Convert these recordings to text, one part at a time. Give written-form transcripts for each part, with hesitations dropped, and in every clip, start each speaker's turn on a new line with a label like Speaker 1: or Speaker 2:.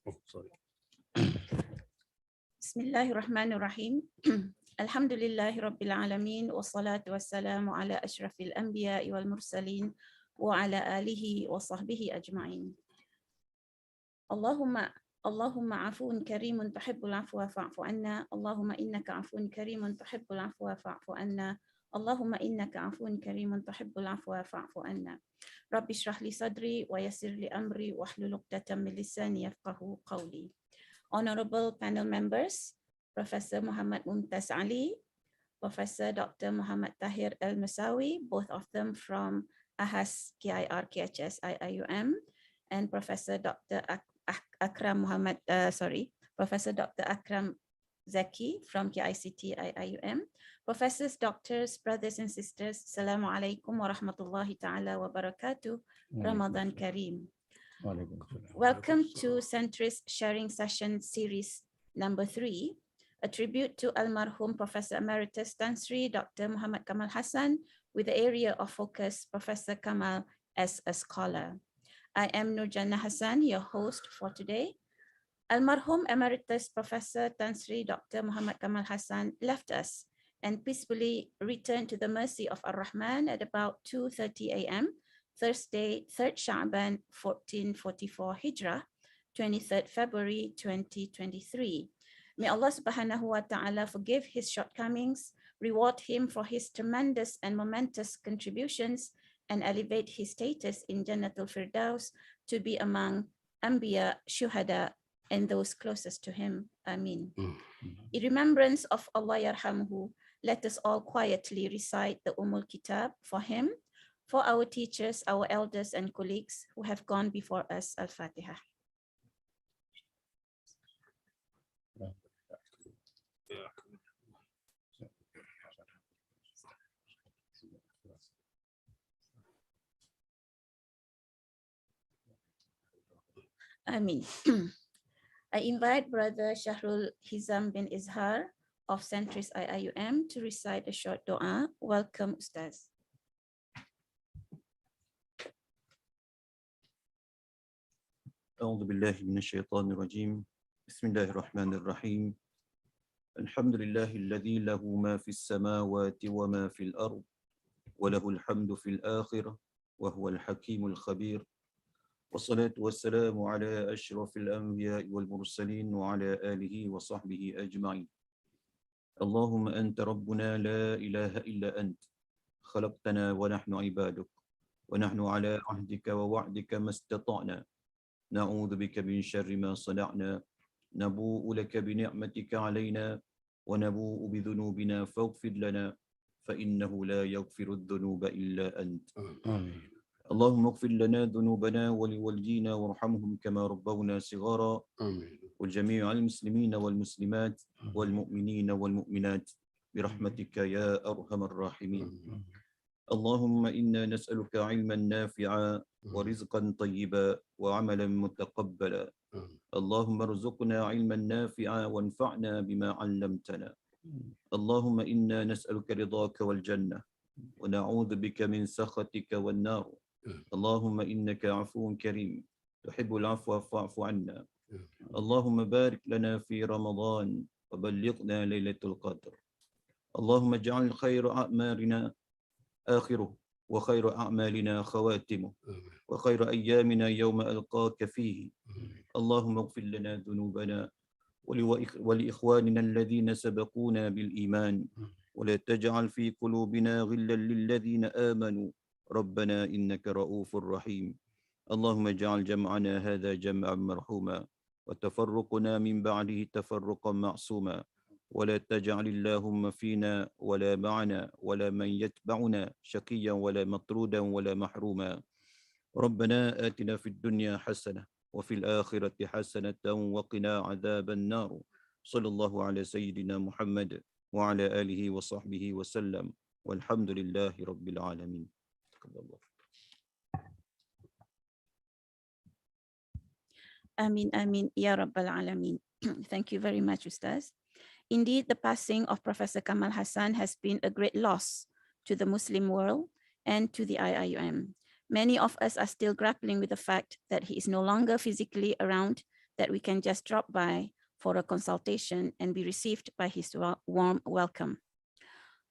Speaker 1: Oh, sorry.
Speaker 2: Bismillahirrahmanirrahim. Alhamdulillahi Rabbil Alamin. Wassalatu wassalamu ala ashrafil anbiya wal mursalin wa ala alihi wa sahbihi ajma'in. Allahumma afuun karimun tuhibbul afwa fa'fu anna. Allahumma innaka afuun karimun tuhibbul afwa fa'fu anna. Allahumma innaka afuun karimun tuhibbul afwa fa'fu anna. Rabbi shrah li sadri wa yassir li amri wahlul 'uqdatam min lisani yafqahu qawli. Honorable panel members, Professor Muhammad Mumtaz Ali, Professor Dr. Muhammad Tahir Al-Musawi, both of them from AHAS KIR KHS IIUM, and Professor Dr. Professor Dr. Akram Zaki from KICT IIUM. Professors, doctors, brothers and sisters, Assalamu alaikum wa rahmatullahi ta'ala wa barakatuh. Ramadan Kareem. Welcome to Centris Sharing Session Series number 3, a tribute to Al-Marhum Professor Emeritus Tan Sri Dr. Muhammad Kamal Hassan, with the area of focus Professor Kamal as a scholar. I am Nurjana Hassan, your host for today. Al-Marhum Emeritus Professor Tan Sri Dr. Muhammad Kamal Hassan left us and peacefully returned to the mercy of Ar-Rahman at about 2:30 a.m. Thursday, 3rd Sha'ban 1444 Hijrah, 23rd February 2023. May Allah subhanahu wa ta'ala forgive his shortcomings, reward him for his tremendous and momentous contributions, and elevate his status in Jannatul Firdaus to be among Anbiya, Shuhada, and those closest to him. Ameen. In remembrance of Allah Yarhamhu, let us all quietly recite the Kitab for him, for our teachers, our elders and colleagues who have gone before us. Al-Fatiha. Ameen. I invite Brother Shahrul Hizam bin Izhar of Centris IIUM to recite a short dua. Welcome, Ustaz.
Speaker 3: أعوذ بالله من الشيطان الرجيم بسم الله الرحمن الرحيم الحمد لله الذي له ما في السماوات وما في الأرض وله الحمد في الآخرة وهو الحكيم الخبير والصلاة والسلام على أشرف الأنبياء والمرسلين وعلى آله وصحبه أجمعين اللهم أنت ربنا لا إله إلا أنت خلقتنا ونحن عبادك ونحن على عهدك ووعدك ما استطعنا نعوذ بك من شر ما صنعنا نبوء لك بنعمتك علينا ونبوء بذنوبنا فاغفر لنا فإنه لا يغفر الذنوب إلا أنت آمين. اللهم اغفر لنا ذنوبنا ولوالدينا وارحمهم كما ربونا صغارا آمين. والجميع المسلمين والمسلمات والمؤمنين والمؤمنات برحمتك يا أرحم الراحمين آمين. اللهم إنا نسألك علما نافعا ورزقا طيبا وعملا متقبلا اللهم ارزقنا علما نافعا وانفعنا بما علمتنا اللهم إنا نسألك رضاك والجنة ونعوذ بك من سخطك والنار اللهم إنك عفو كريم تحب العفو فاعف عنا اللهم بارك لنا في رمضان وبلغنا ليلة القدر اللهم اجعل خير أعمالنا آخره وخير أعمالنا خواتمه وخير أيامنا يوم ألقاك فيه اللهم اغفر لنا ذنوبنا ولإخواننا الذين سبقونا بالإيمان ولا تجعل في قلوبنا غلا للذين آمنوا ربنا إنك رؤوف رحيم اللهم اجعل جمعنا هذا جمعا مرحوما وتفرقنا من بعده تفرقا معصوما ولا تجعل اللهم فينا ولا معنا ولا من يتبعنا شقيا ولا مطرودا ولا محروما ربنا آتنا في الدنيا حسنة وفي الآخرة حسنة وقنا عذاب النار صلى الله على سيدنا محمد وعلى آله وصحبه وسلم والحمد لله رب العالمين.
Speaker 2: Amin, amin, ya Rabbal Alameen. Thank you very much, Ustaz. Indeed, the passing of Professor Kamal Hassan has been a great loss to the Muslim world and to the IIUM. Many of us are still grappling with the fact that he is no longer physically around that we can just drop by for a consultation and be received by his warm welcome.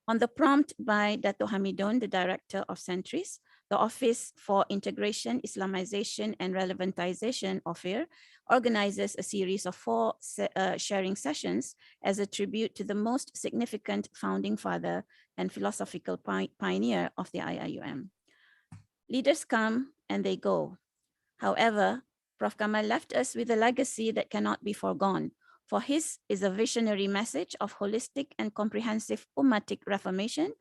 Speaker 2: On the prompt by Dato Hamidun, the Director of Centris, the Office for Integration, Islamization and Relevantization OFIR organizes a series of 4 sharing sessions as a tribute to the most significant founding father and philosophical pioneer of the IIUM. Leaders come and they go. However, Prof. Kamal left us with a legacy that cannot be forgone, for his is a visionary message of holistic and comprehensive ummatic reformation,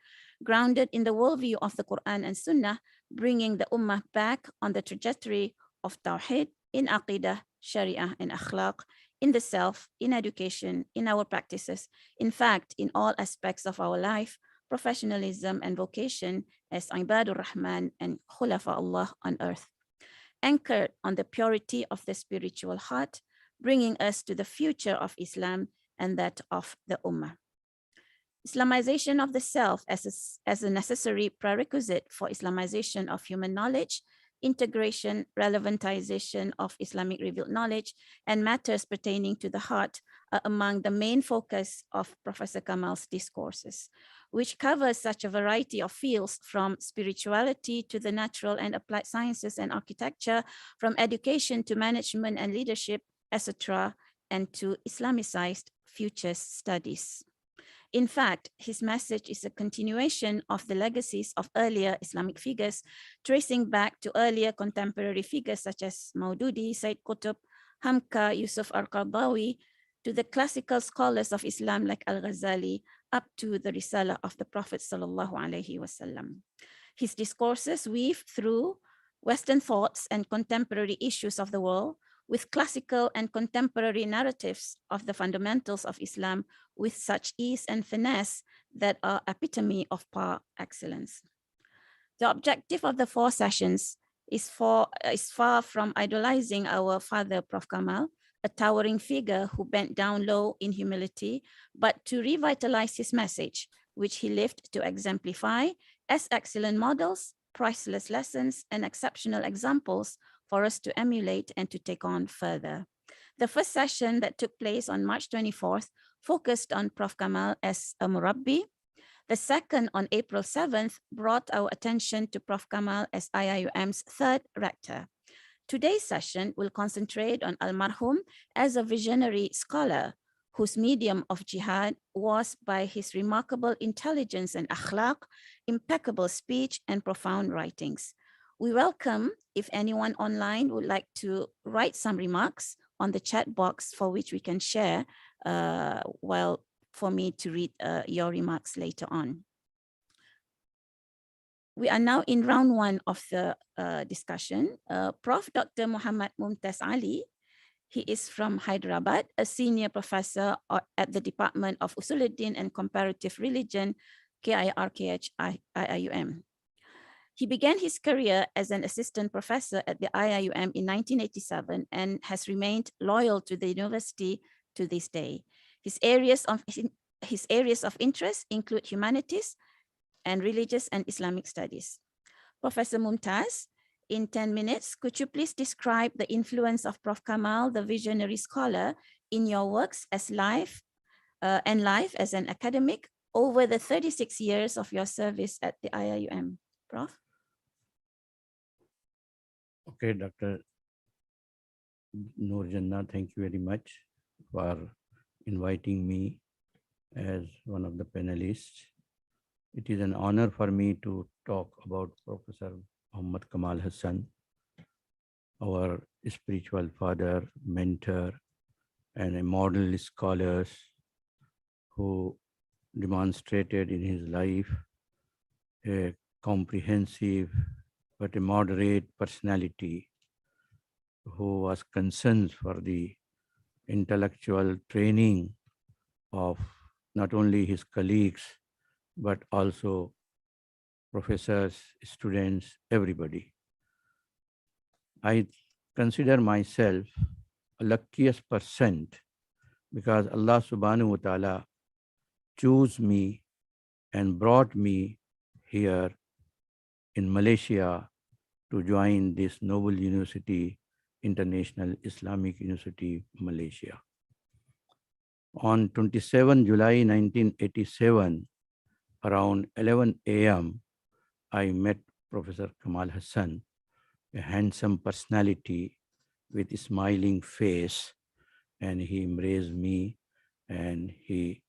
Speaker 2: grounded in the worldview of the Quran and Sunnah, bringing the ummah back on the trajectory of Tawheed in Aqidah, Sharia, and Akhlaq, in the self, in education, in our practices, in fact, in all aspects of our life, professionalism and vocation as Ibadur Rahman and Khulafa Allah on earth. Anchored on the purity of the spiritual heart, bringing us to the future of Islam and that of the Ummah. Islamization of the self as a necessary prerequisite for Islamization of human knowledge, integration, relevantization of Islamic revealed knowledge, and matters pertaining to the heart are among the main focus of Professor Kamal's discourses, which covers such a variety of fields from spirituality to the natural and applied sciences and architecture, from education to management and leadership, etc., and to Islamicized futures studies. In fact, his message is a continuation of the legacies of earlier Islamic figures, tracing back to earlier contemporary figures such as Maududi, Said Qutb, Hamka, Yusuf al-Qaradawi, to the classical scholars of Islam like Al-Ghazali, up to the Risalah of the Prophet sallallahu alaihi wasallam. His discourses weave through Western thoughts and contemporary issues of the world, with classical and contemporary narratives of the fundamentals of Islam with such ease and finesse that are epitome of par excellence. The objective of the 4 sessions is far from idolizing our father, Prof. Kamal, a towering figure who bent down low in humility, but to revitalize his message, which he lived to exemplify as excellent models, priceless lessons, and exceptional examples for us to emulate and to take on further. The first session that took place on March 24th focused on Prof. Kamal as a Murabbi. The second on April 7th brought our attention to Prof. Kamal as IIUM's 3rd rector. Today's session will concentrate on Al-Marhum as a visionary scholar whose medium of jihad was by his remarkable intelligence and akhlaq, impeccable speech, and profound writings. We welcome if anyone online would like to write some remarks on the chat box for which we can share while for me to read your remarks later on. We are now in round 1 of the discussion. Prof. Dr. Muhammad Mumtaz Ali, he is from Hyderabad, a senior professor at the Department of Usuluddin and Comparative Religion, KIRKH IIUM. He began his career as an assistant professor at the IIUM in 1987 and has remained loyal to the university to this day. His areas of interest include humanities and religious and Islamic studies. Professor Mumtaz, in 10 minutes, could you please describe the influence of Prof. Kamal, the visionary scholar, in your works as life as an academic over the 36 years of your service at the IIUM? Prof?
Speaker 1: Okay, Dr. Noor Jannah, thank you very much for inviting me as one of the panelists. It is an honor for me to talk about Professor Muhammad Kamal Hassan, our spiritual father, mentor, and a model scholar who demonstrated in his life a comprehensive but a moderate personality, who was concerned for the intellectual training of not only his colleagues, but also professors, students, everybody. I consider myself a luckiest person because Allah subhanahu wa ta'ala chose me and brought me here in Malaysia to join this noble university International Islamic University, Malaysia. On 27 July 1987, around 11 a.m., I met Professor Kamal Hassan, a handsome personality with a smiling face, and he embraced me and he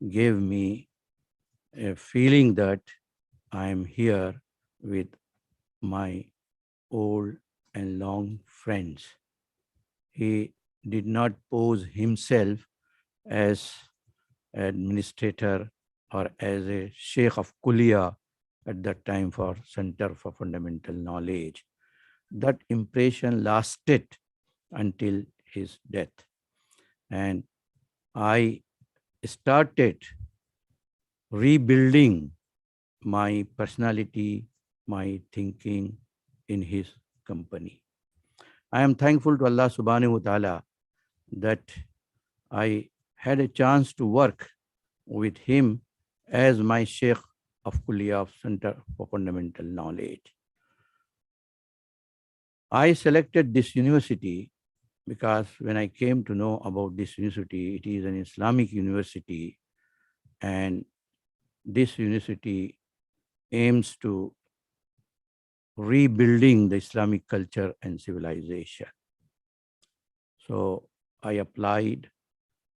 Speaker 1: gave me a feeling that I am here with my old and long friends. He did not pose himself as administrator or as a Sheikh of Kuliya at that time for Center for Fundamental Knowledge. That impression lasted until his death. And I started rebuilding my personality, my thinking in his company. I am thankful to Allah subhanahu wa ta'ala that I had a chance to work with him as my Sheikh of Kuliya of Center for Fundamental Knowledge. I selected this university because when I came to know about this university, it is an Islamic university, and this university aims to rebuilding the Islamic culture and civilization. So I applied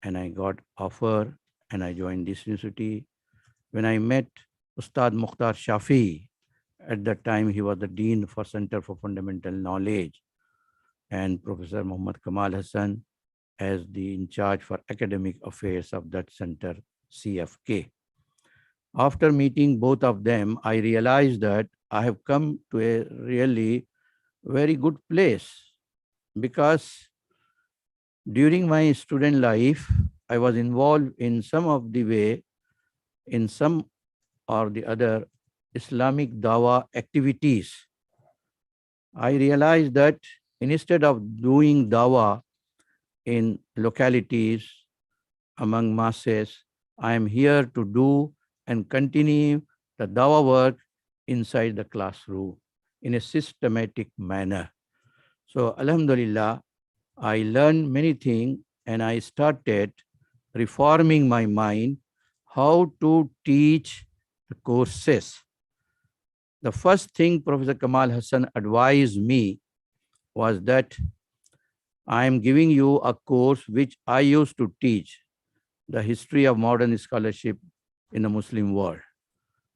Speaker 1: and I got offer and I joined this university. When I met Ustad Mukhtar Shafi, at that time he was the Dean for Center for Fundamental Knowledge, and Professor Muhammad Kamal Hassan as the in charge for academic affairs of that center, CFK. After meeting both of them, I realized that I have come to a really very good place, because during my student life, I was involved in some of the way, in some or the other Islamic Dawah activities. I realized that instead of doing Dawah in localities among masses, I am here to do and continue the Dawah work inside the classroom in a systematic manner. So Alhamdulillah, I learned many things and I started reforming my mind how to teach the courses. The first thing Professor Kamal Hassan advised me was that I am giving you a course which I used to teach, the history of modern scholarship in the Muslim world.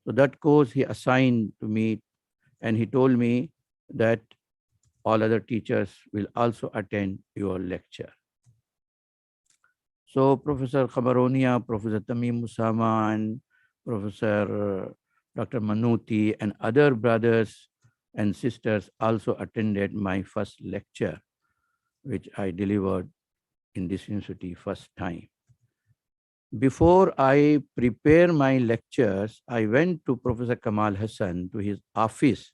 Speaker 1: So that course he assigned to me, and he told me that all other teachers will also attend your lecture. So Professor Khamaronia, Professor Tamim Musama, and Professor Dr. Manuti and other brothers and sisters also attended my first lecture, which I delivered in this university first time. Before I prepare my lectures, I went to Professor Kamal Hassan to his office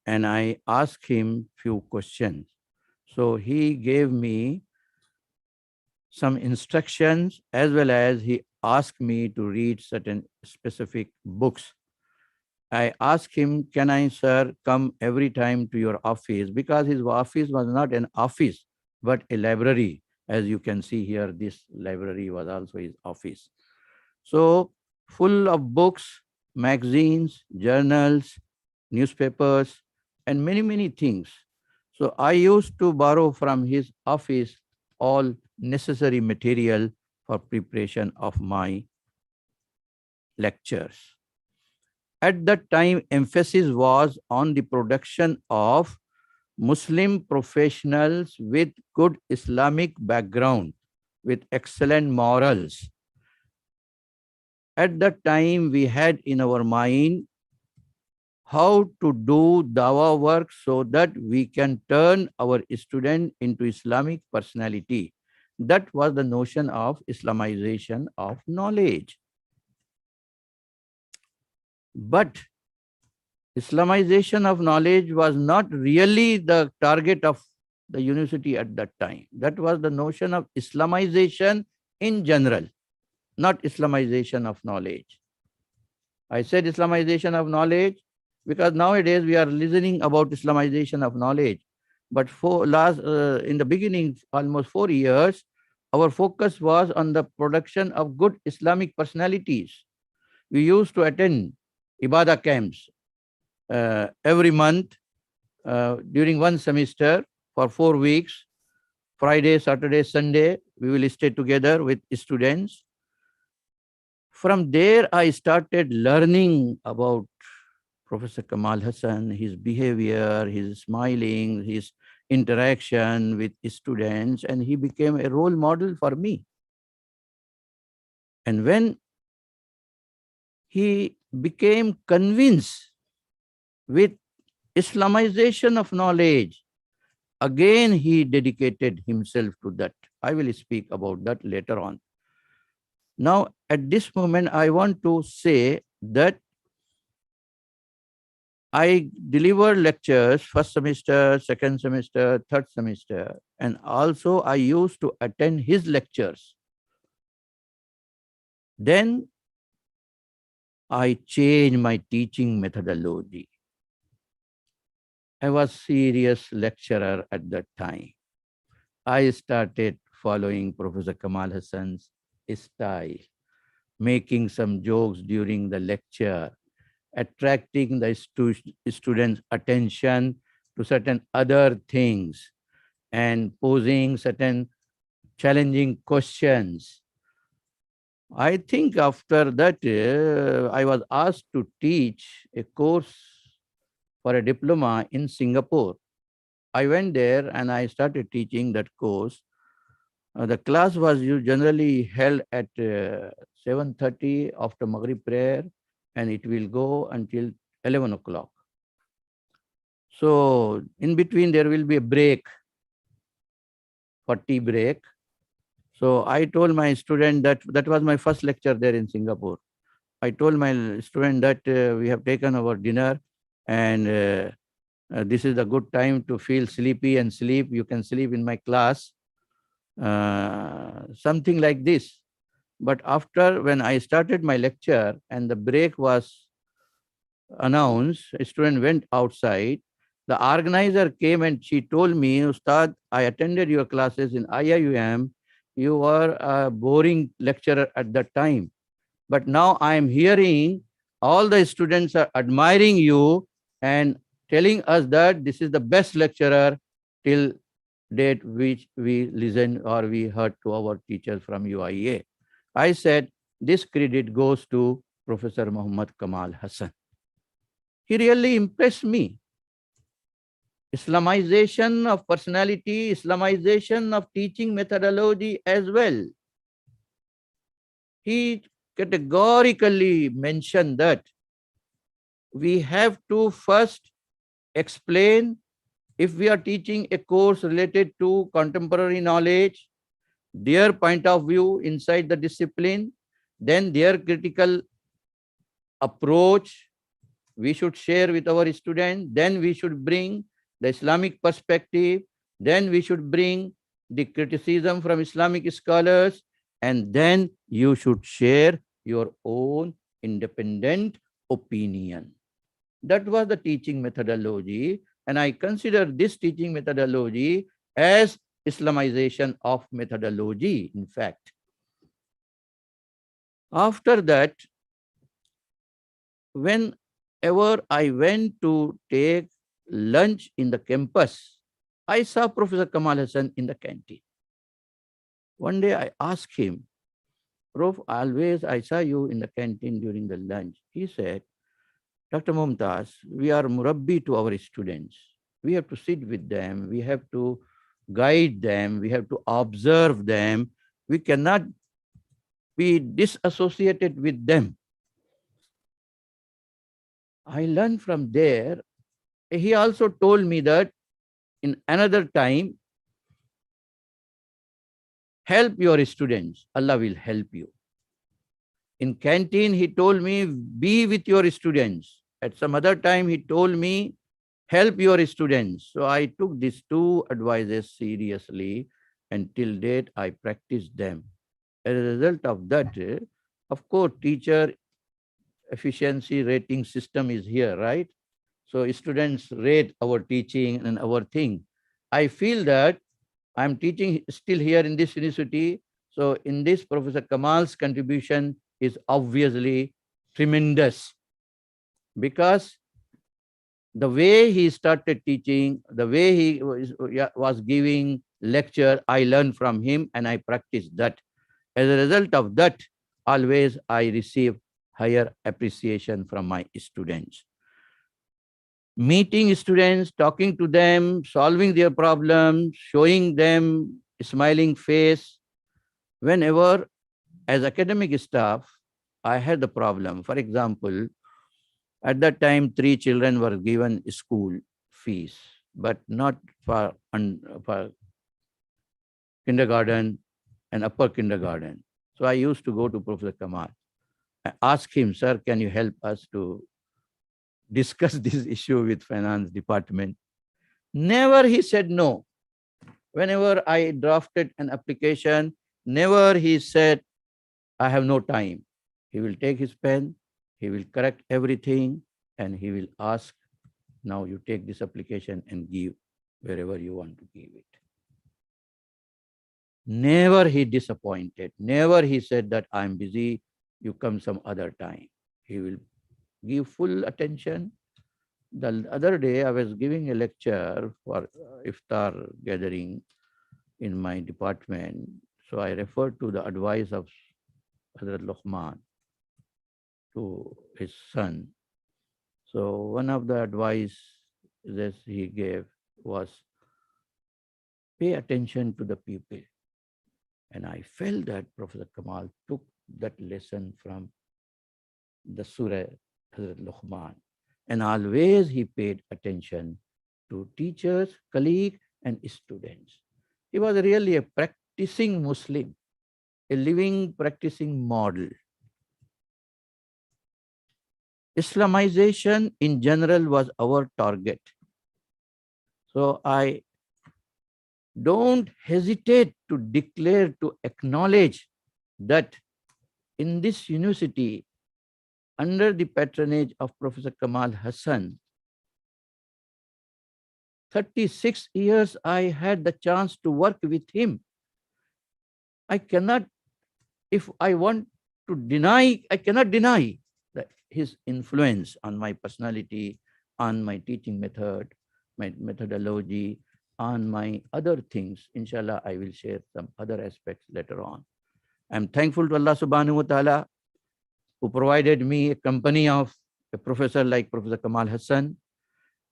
Speaker 1: and I asked him few questions. So he gave me some instructions, as well as he asked me to read certain specific books. I asked him, can I, sir, come every time to your office? Because his office was not an office, but a library. As you can see here, this library was also his office. So full of books, magazines, journals, newspapers, and many, many things. So I used to borrow from his office all necessary material for preparation of my lectures. At that time, emphasis was on the production of Muslim professionals with good Islamic background, with excellent morals. At that time, we had in our mind how to do dawah work so that we can turn our student into Islamic personality. That was the notion of Islamization of knowledge. But Islamization of knowledge was not really the target of the university at that time. That was the notion of Islamization in general, not Islamization of knowledge. I said Islamization of knowledge because nowadays we are listening about Islamization of knowledge. But in the beginning, almost 4 years, our focus was on the production of good Islamic personalities. We used to attend Ibadah camps every month during one semester for 4 weeks. Friday, Saturday, Sunday, we will stay together with students. From there, I started learning about Professor Kamal Hassan, his behavior, his smiling, his interaction with students, and he became a role model for me. And when he became convinced with Islamization of knowledge, again he dedicated himself to that. I will speak about that later on. Now, at this moment, I want to say that I deliver lectures first semester, second semester, third semester, and also I used to attend his lectures. Then I changed my teaching methodology. I was serious lecturer at that time. I started following Professor Kamal Hassan's style, making some jokes during the lecture, attracting the students' attention to certain other things, and posing certain challenging questions. I think after that, I was asked to teach a course for a diploma in Singapore. I went there and I started teaching that course. The class was generally held at 7:30 after Maghrib prayer, and it will go until 11 o'clock. So in between there will be a break, for tea break. So I told my student that was my first lecture there in Singapore. I told my student that we have taken our dinner, and this is a good time to feel sleepy and sleep. You can sleep in my class, something like this. But after, when I started my lecture and the break was announced, a student went outside. The organizer came and she told me, Ustad, I attended your classes in IIUM. You were a boring lecturer at that time. But now I am hearing all the students are admiring you and telling us that this is the best lecturer till date which we listened or we heard to our teachers from UIA. I said, this credit goes to Professor Muhammad Kamal Hassan. He really impressed me. Islamization of personality, Islamization of teaching methodology as well. He categorically mentioned that we have to first explain, if we are teaching a course related to contemporary knowledge, their point of view inside the discipline, then their critical approach we should share with our students, then we should bring the Islamic perspective, then we should bring the criticism from Islamic scholars, and then you should share your own independent opinion. That was the teaching methodology, and I consider this teaching methodology as Islamization of methodology, in fact. After that, whenever I went to take lunch in the campus, I saw Professor Kamal Hassan in the canteen. One day I asked him, Prof, always I saw you in the canteen during the lunch. He said, Dr. Mumtaz, we are murabbi to our students. We have to sit with them. We have to guide them. We have to observe them. We cannot be disassociated with them. I learned from there. He also told me that in another time, help your students. Allah will help you. In canteen, he told me, be with your students. At some other time, he told me, help your students. So I took these two advices seriously, and till date, I practiced them. As a result of that, of course, teacher efficiency rating system is here, right? So students rate our teaching and our thing. I feel that I'm teaching still here in this university. So in this, Professor Kamal's contribution is obviously tremendous, because the way he started teaching, the way he was giving lecture, I learned from him and I practiced that. As a result of that, always I receive higher appreciation from my students. Meeting students, talking to them, solving their problems, showing them a smiling face. Whenever, as academic staff, I had the problem. For example, at that time, 3 children were given school fees, but not for kindergarten and upper kindergarten. So I used to go to Professor Kamal. I asked him, sir, can you help us to discuss this issue with finance department? Never he said no. Whenever I drafted an application, never he said, I have no time. He will take his pen, he will correct everything, and he will ask, now you take this application and give wherever you want to give it. Never he disappointed. Never he said that I'm busy, you come some other time. He will give full attention. The other day, I was giving a lecture for iftar gathering in my department. So I referred to the advice of Hazrat Luqman to his son. So one of the advice that he gave was, pay attention to the people. And I felt that Professor Kamal took that lesson from the Surah Hazrat Luqman. And always he paid attention to teachers, colleagues, and students. He was really a practicing Muslim, a living, practicing model. Islamization in general was our target. So I don't hesitate to declare, to acknowledge that in this university, under the patronage of Professor Kamal Hassan, 36 years I had the chance to work with him. I cannot, if I want to deny, I cannot deny that his influence on my personality, on my teaching method, my methodology, on my other things. Inshallah, I will share some other aspects later on. I'm thankful to Allah subhanahu wa ta'ala who provided me a company of a professor like Professor Kamal Hassan.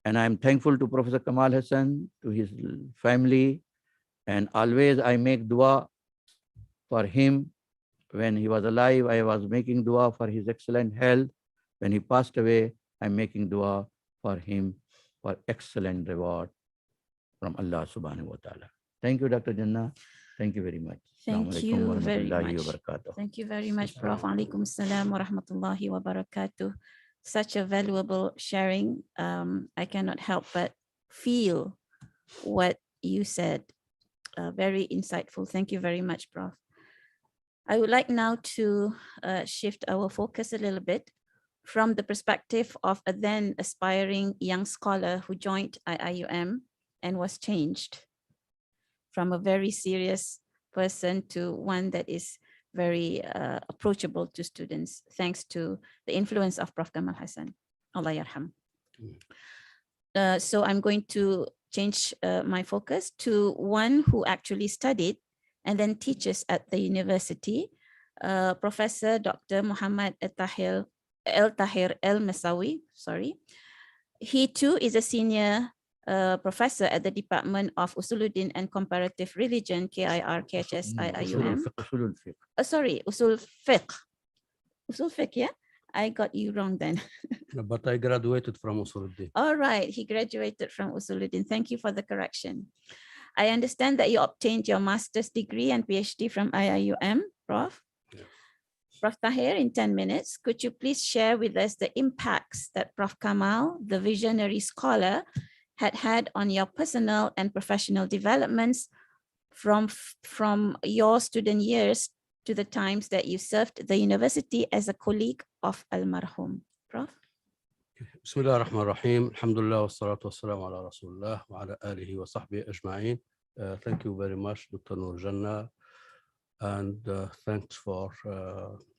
Speaker 1: And I'm thankful to Professor Kamal Hassan, to his family. And always I make dua for him. When he was alive, I was making dua for his excellent health. When he passed away, I'm making dua for him for excellent reward from Allah subhanahu wa ta'ala. Thank you, Dr. Jannah. Thank you very much.
Speaker 2: Thank you very much. Thank you very much, Prof. Alaikum salam wa rahmatullahi wa barakatuh. Such a valuable sharing. I cannot help but feel what you said. Very insightful. Thank you very much, Prof. I would like now to shift our focus a little bit from the perspective of a then aspiring young scholar who joined IIUM and was changed from a very serious person to one that is very approachable to students, thanks to the influence of Prof. Kamal Hassan. Allah yarham. So I'm going to change my focus to one who actually studied and then teaches at the university, Professor Dr. Muhammad El-Tahir El-Masawi, sorry. He too is a senior professor at the Department of Usuluddin and Comparative Religion, KIR, KHS, IIUM. Sorry, Usul Fiqh. Usul Fiqh, yeah? I got you wrong then.
Speaker 4: But I graduated from Usuluddin.
Speaker 2: All right, he graduated from Usuluddin. Thank you for the correction. I understand that you obtained your master's degree and PhD from IIUM, Prof.
Speaker 4: Yes.
Speaker 2: Prof. Tahir, in 10 minutes, could you please share with us the impacts that Prof. Kamal, the visionary scholar, had on your personal and professional developments from your student years to the times that you served the university as a colleague of Al-Marhum? Prof?
Speaker 4: بسم الله الرحمن الرحيم الحمد لله والصلاة والسلام على رسول الله وعلى آله وصحبه أجمعين. Thank you very much, Dr. Nur Jannah, and thanks for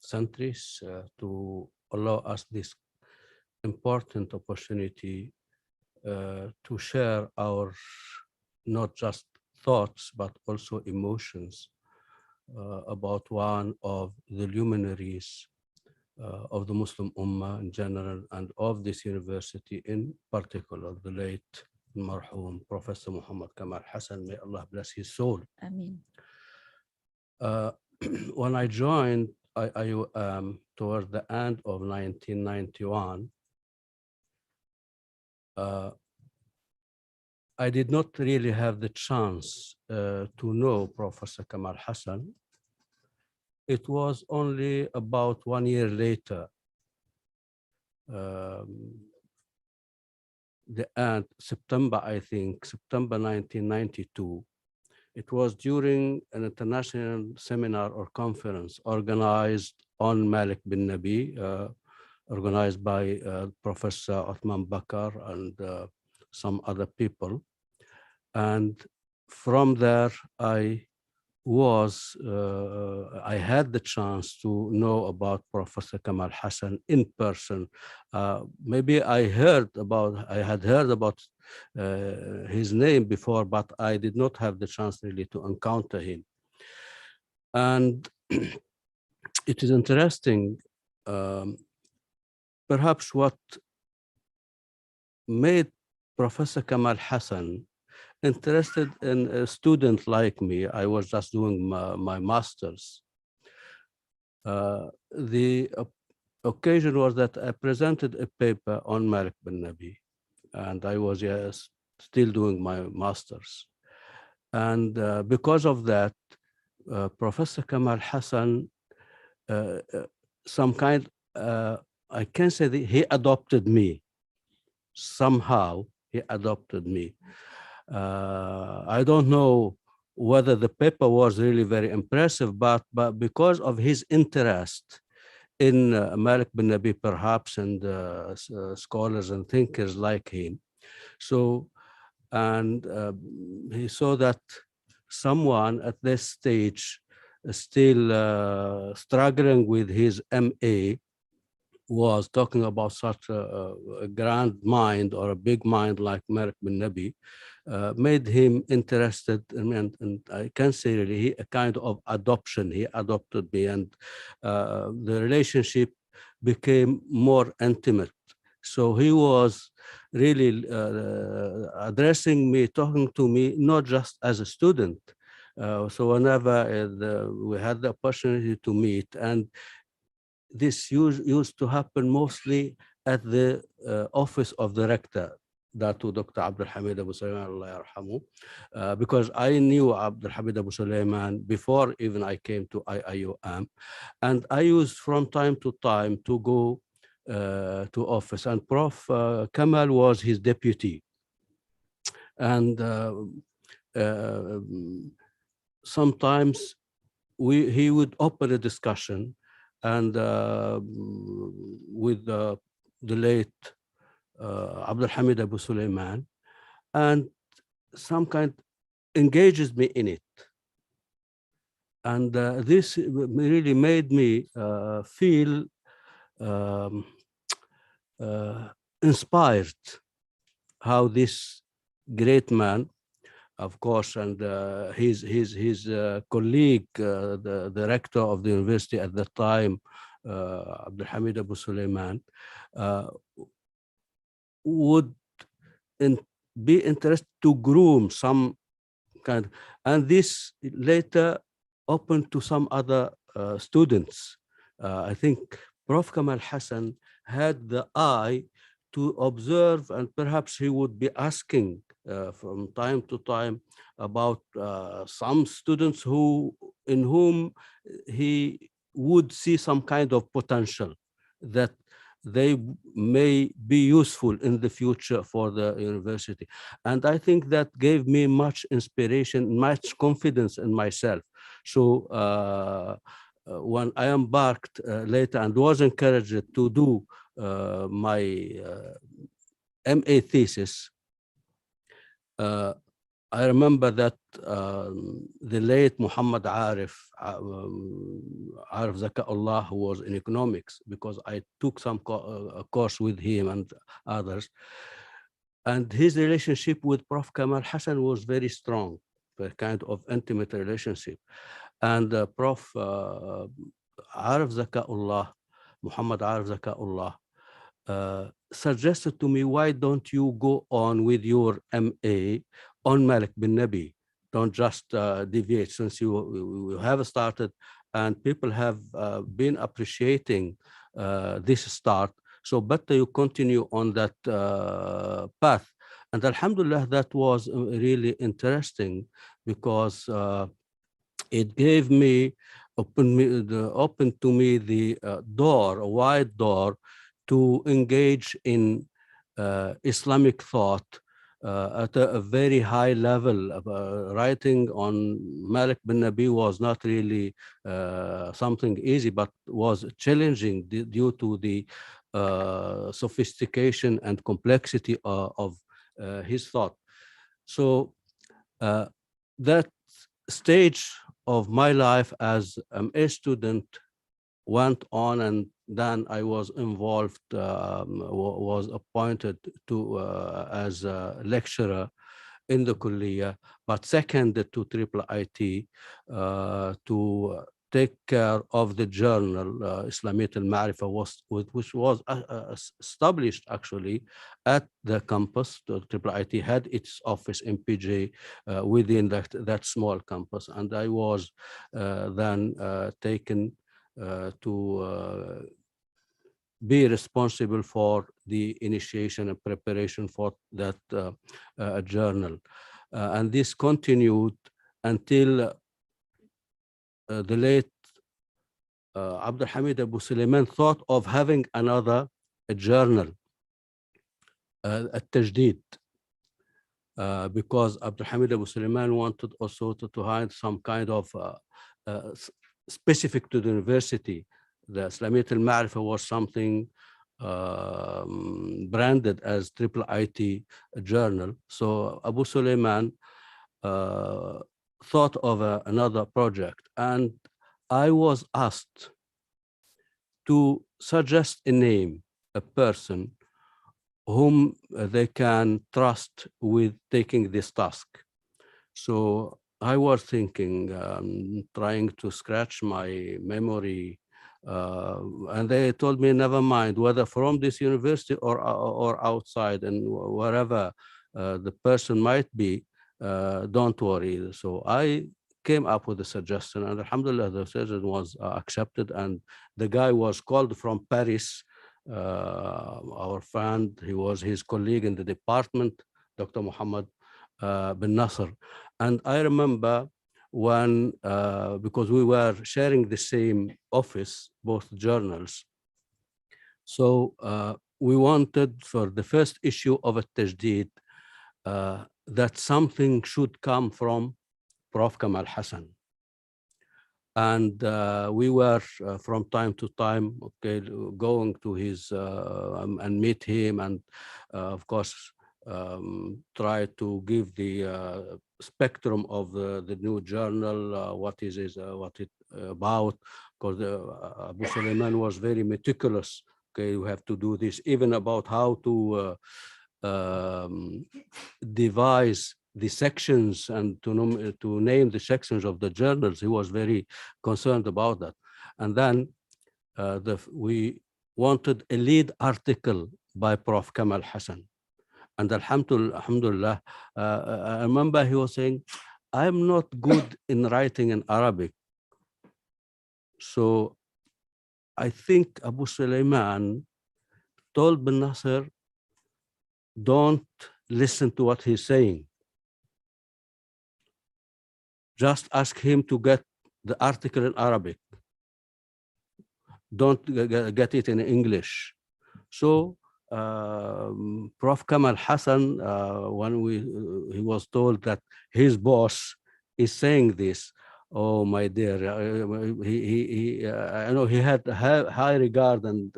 Speaker 4: Centris to allow us this important opportunity to share our not just thoughts but also emotions about one of the luminaries of the Muslim Ummah in general and of this university in particular, the late Al-Marhum Professor Muhammad Kamal Hassan, may Allah bless his soul.
Speaker 2: Ameen.
Speaker 4: When I joined IUM toward the end of 1991, I did not really have the chance to know Professor Kamal Hassan. It was only about 1 year later, the end, September 1992. It was during an international seminar or conference organized on Malik bin Nabi, organized by Professor Othman Bakar and some other people. And from there, I had the chance to know about Professor Kamal Hassan in person. Maybe I had heard about his name before, but I did not have the chance really to encounter him. And it is interesting, perhaps what made Professor Kamal Hassan interested in a student like me. I was just doing my master's. The occasion was that I presented a paper on Malik bin Nabi, and I was still doing my master's. And because of that, Professor Kamal Hassan, I can say that he adopted me. Somehow, he adopted me. I don't know whether the paper was really very impressive, but because of his interest in Malik bin Nabi, perhaps, and scholars and thinkers like him. So, and he saw that someone at this stage still struggling with his MA was talking about such a grand mind or a big mind like Malik bin Nabi, made him interested, and I can say really a kind of adoption. He adopted me, and the relationship became more intimate. So he was really addressing me, talking to me, not just as a student. So whenever we had the opportunity to meet, and this used to happen mostly at the office of the rector, Datu Dr. Abdul Hamid Abu Sulaiman, Allah yarhamu, because I knew Abdul Hamid Abu Sulaiman before even I came to IIUM, and I used from time to time to go to office, and Prof. Kamal was his deputy, and sometimes he would open a discussion, and with the late Abdul Hamid Abu Sulaiman, and some kind engages me in it. And this really made me feel inspired how this great man, of course, and his colleague, the rector of the university at the time, Abdul Hamid Abu Sulaiman, would be interested to groom some kind, and this later opened to some other students. I think Prof. Kamal Hassan had the eye to observe, and perhaps he would be asking from time to time about some students in whom he would see some kind of potential that they may be useful in the future for the university. And I think that gave me much inspiration, much confidence in myself. So when I embarked later and was encouraged to do my MA thesis, I remember that the late Muhammad Arif Zakaullah, who was in economics, because I took some course with him and others, and his relationship with Prof. Kamal Hassan was very strong, a kind of intimate relationship. And Prof. Arif Zakaullah, Muhammad Arif Zakaullah, suggested to me, why don't you go on with your MA on Malik bin Nabi? Don't just deviate, since you have started and people have been appreciating this start. So better you continue on that path. And Alhamdulillah, that was really interesting, because it gave me, opened to me the door, a wide door, to engage in Islamic thought at a very high level. Writing on Malik bin Nabi was not really something easy, but was challenging due to the sophistication and complexity of his thought. So that stage of my life as a student went on, and then I was involved, was appointed to as a lecturer in the Kulliyah, but seconded to IIIT to take care of the journal Islamiyat al-Ma'rifah, which was established actually at the campus. The IIIT had its office in PJ within that small campus, and I was then taken to be responsible for the initiation and preparation for that journal. And this continued until the late Abdul Hamid Abu Sulaiman thought of having another journal, At-Tajdid, because Abdul Hamid Abu Sulaiman wanted also to hide some kind of specific to the university. The Islamiyat al-Ma'rifah was something branded as IIIT journal. So Abu Sulaiman thought of another project, and I was asked to suggest a name, a person whom they can trust with taking this task. So I was thinking, trying to scratch my memory, and they told me, never mind, whether from this university or outside, and wherever the person might be, don't worry. So I came up with a suggestion, and alhamdulillah, the suggestion was accepted, and the guy was called from Paris, our friend, he was his colleague in the department, Dr. Muhammad bin Nasr. And I remember when, because we were sharing the same office, both journals, so we wanted for the first issue of At-Tajdid that something should come from Prof. Kamal Hassan. And we were from time to time, going to his and meet him, and of course try to give the spectrum of the new journal, what it about, because Abu Sulaiman was very meticulous. You have to do this, even about how to devise the sections and to name the sections of the journals. He was very concerned about that. And then we wanted a lead article by Prof. Kamal Hassan. And alhamdulillah, I remember he was saying, I'm not good in writing in Arabic. So I think Abu Sulaiman told bin Nasser, don't listen to what he's saying. Just ask him to get the article in Arabic. Don't get it in English. So Prof. Kamal Hassan, when he was told that his boss is saying this, Oh, my dear, I know he had high regard and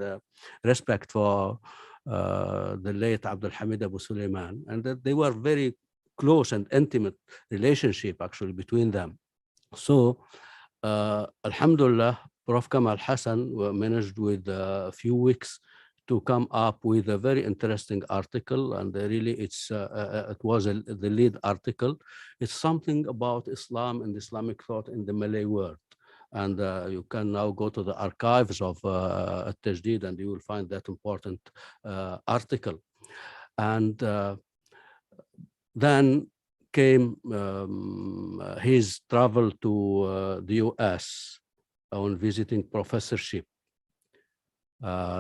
Speaker 4: respect for the late Abdul Hamid Abu Sulaiman, and that they were very close and intimate relationship actually between them. So, Alhamdulillah, Prof. Kamal Hassan managed with a few weeks to come up with a very interesting article, and really it was the lead article. It's something about Islam and Islamic thought in the Malay world. And you can now go to the archives of At-Tajdeed and you will find that important article. And then came his travel to the US on visiting professorship.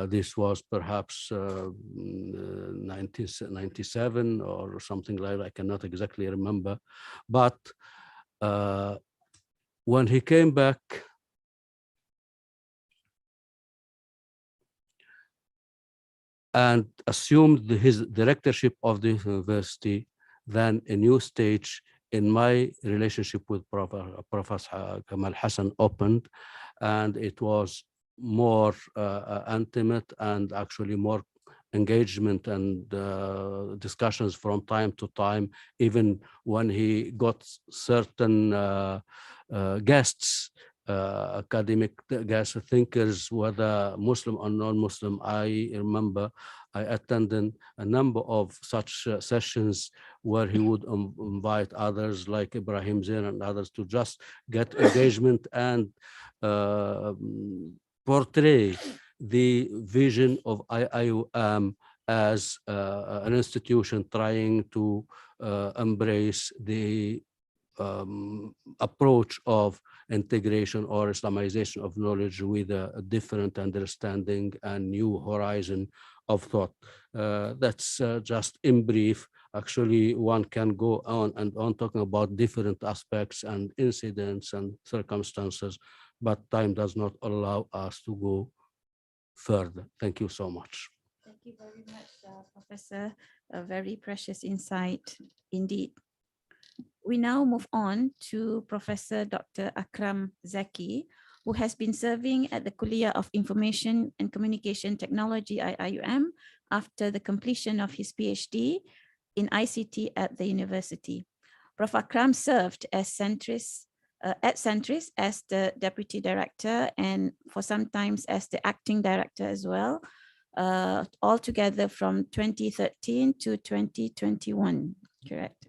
Speaker 4: This was perhaps 1997 or something like that. I cannot exactly remember. But when he came back, and assumed his directorship of the university, then a new stage in my relationship with Professor Kamal Hassan opened, and it was more intimate and actually more engagement and discussions from time to time, even when he got certain guests, academic guest thinkers, whether Muslim or non-Muslim. I remember I attended a number of such sessions where he would invite others like Ibrahim Zain and others to just get engagement and portray the vision of IIUM as an institution trying to embrace the approach of integration or Islamization of knowledge with a different understanding and new horizon of thought. That's just in brief. Actually, one can go on and on talking about different aspects and incidents and circumstances, but time does not allow us to go further. Thank you so much.
Speaker 2: Thank you very much, Professor. A very precious insight indeed. We now move on to Professor Dr. Akram Zaki, who has been serving at the Kuliah of Information and Communication Technology, IIUM, after the completion of his PhD in ICT at the university. Prof. Akram served as at Centris as the Deputy Director and for sometimes as the Acting Director as well, altogether from 2013 to 2021, correct?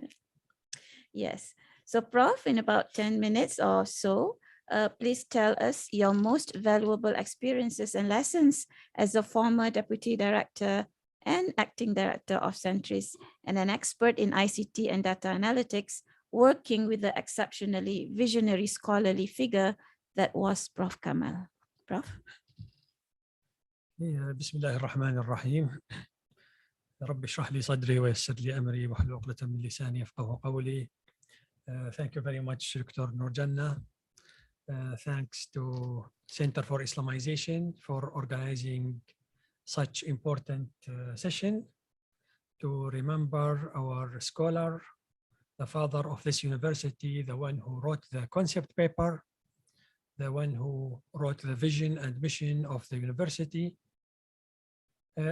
Speaker 2: Yes. So Prof, in about 10 minutes or so, please tell us your most valuable experiences and lessons as a former Deputy Director and Acting Director of Centris and an expert in ICT and data analytics, working with the exceptionally visionary scholarly figure that was Prof. Kamal. Prof?
Speaker 5: بسم الله الرحمن الرحيم. رب اشرح لي صدري ويسر لي أمري واحلل عقدة من لساني يفقهوا قولي. Thank you very much, Dr. Nurjanna. Thanks to Center for Islamization for organizing such important session to remember our scholar, the father of this university, the one who wrote the concept paper, the one who wrote the vision and mission of the university.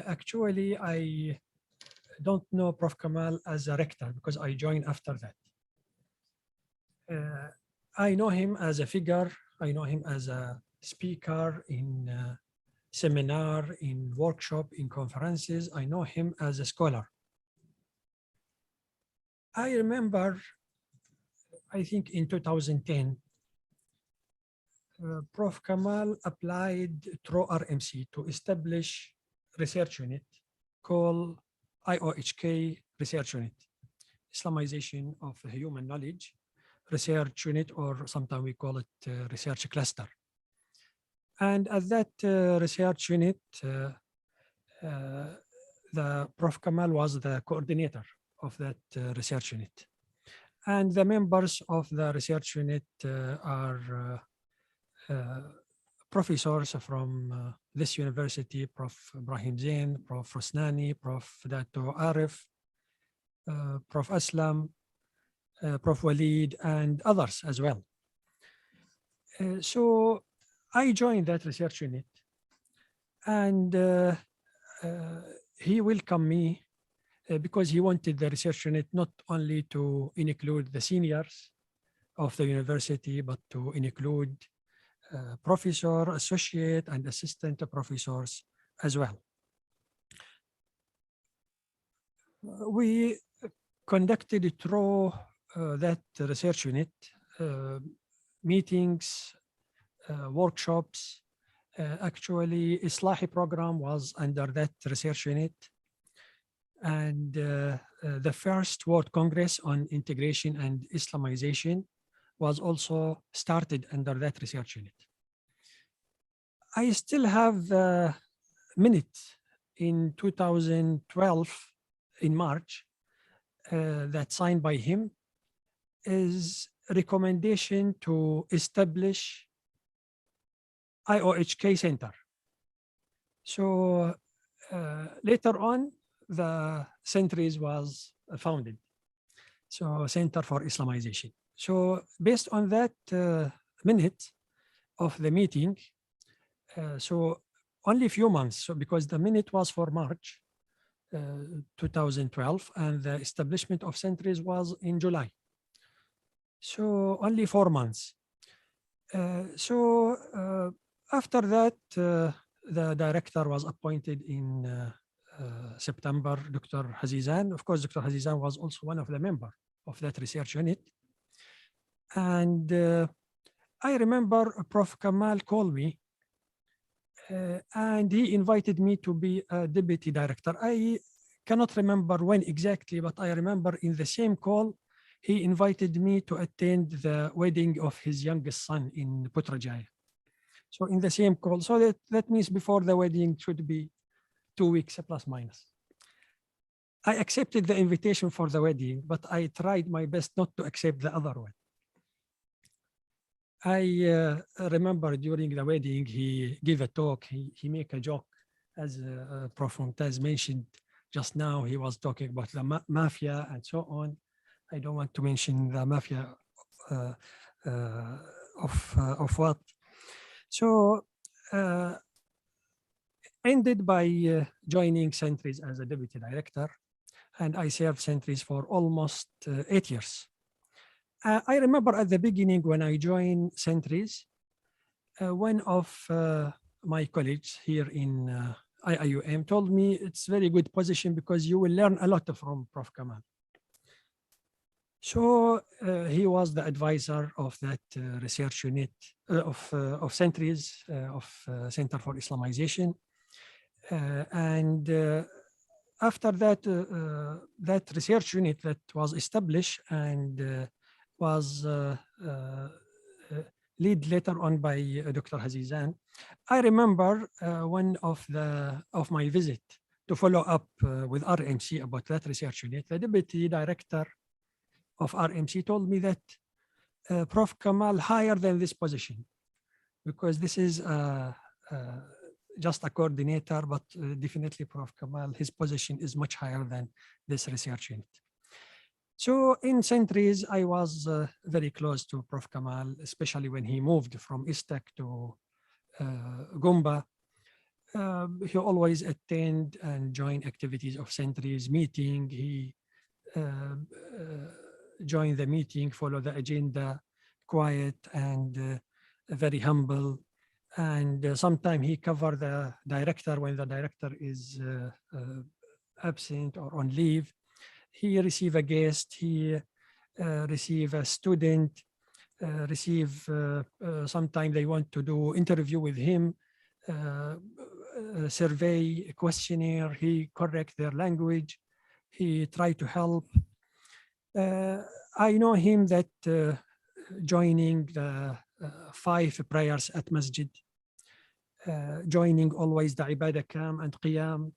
Speaker 5: Actually, I don't know Prof. Kamal as a rector because I joined after that. I know him as a figure. I know him as a speaker in seminar, in workshop, in conferences. I know him as a scholar. I remember, I think in 2010, Prof. Kamal applied through RMC to establish research unit called IOHK Research Unit, Islamization of Human Knowledge Research Unit, or sometimes we call it Research Cluster. And at that research unit, the Prof. Kamal was the coordinator of that research unit. And the members of the research unit are professors from this university, Prof. Ibrahim Zain, Prof. Rosnani, Prof. Dato Arif, Prof. Aslam, Prof. Walid, and others as well. So I joined that research unit, and he welcomed me because he wanted the research unit not only to include the seniors of the university, but to include professor, associate, and assistant professors as well. We conducted through that research unit meetings, workshops. Actually, Islahi program was under that research unit. And the first World Congress on Integration and Islamization was also started under that research unit. I still have a minute in 2012 in March that signed by him is a recommendation to establish IOHK Center. So later on, the centuries was founded. So Center for Islamization. So based on that minute of the meeting, so only a few months, so because the minute was for March 2012 and the establishment of centuries was in July. So only 4 months. After that, the director was appointed in September, Dr. Hazizan. Of course, Dr. Hazizan was also one of the members of that research unit. And I remember Prof. Kamal called me and he invited me to be a deputy director. I cannot remember when exactly, but I remember in the same call, he invited me to attend the wedding of his youngest son in Putrajaya. So in the same call, so that means before the wedding should be 2 weeks plus minus. I accepted the invitation for the wedding, but I tried my best not to accept the other one. I remember during the wedding, he gave a talk, he made a joke, as Prof. Mumtaz mentioned just now, he was talking about the mafia and so on. I don't want to mention the mafia of what. So ended by joining Centuries as a deputy director, and I served Centuries for almost 8 years. I remember at the beginning when I joined Centuries, one of my colleagues here in IIUM told me it's a very good position because you will learn a lot from Prof. Kamal. So he was the advisor of that research unit of Centuries, of Center for Islamization. And after that, that research unit that was established and was led later on by Dr. Hazizan. I remember one of my visit to follow up with RMC about that research unit. The deputy director of RMC told me that Prof. Kamal higher than this position because this is just a coordinator, but definitely Prof. Kamal, his position is much higher than this research unit. So in Centuries, I was very close to Prof. Kamal, especially when he moved from ISTAC to Gumba. He always attend and join activities of Centuries meeting. He joined the meeting, follow the agenda, quiet and very humble. And sometimes he cover the director when the director is absent or on leave. He receive a guest, he receive a student, sometimes they want to do interview with him, survey, questionnaire, he correct their language, he try to help. I know him that joining the 5 prayers at masjid, joining always the ibadah kam and qiyam,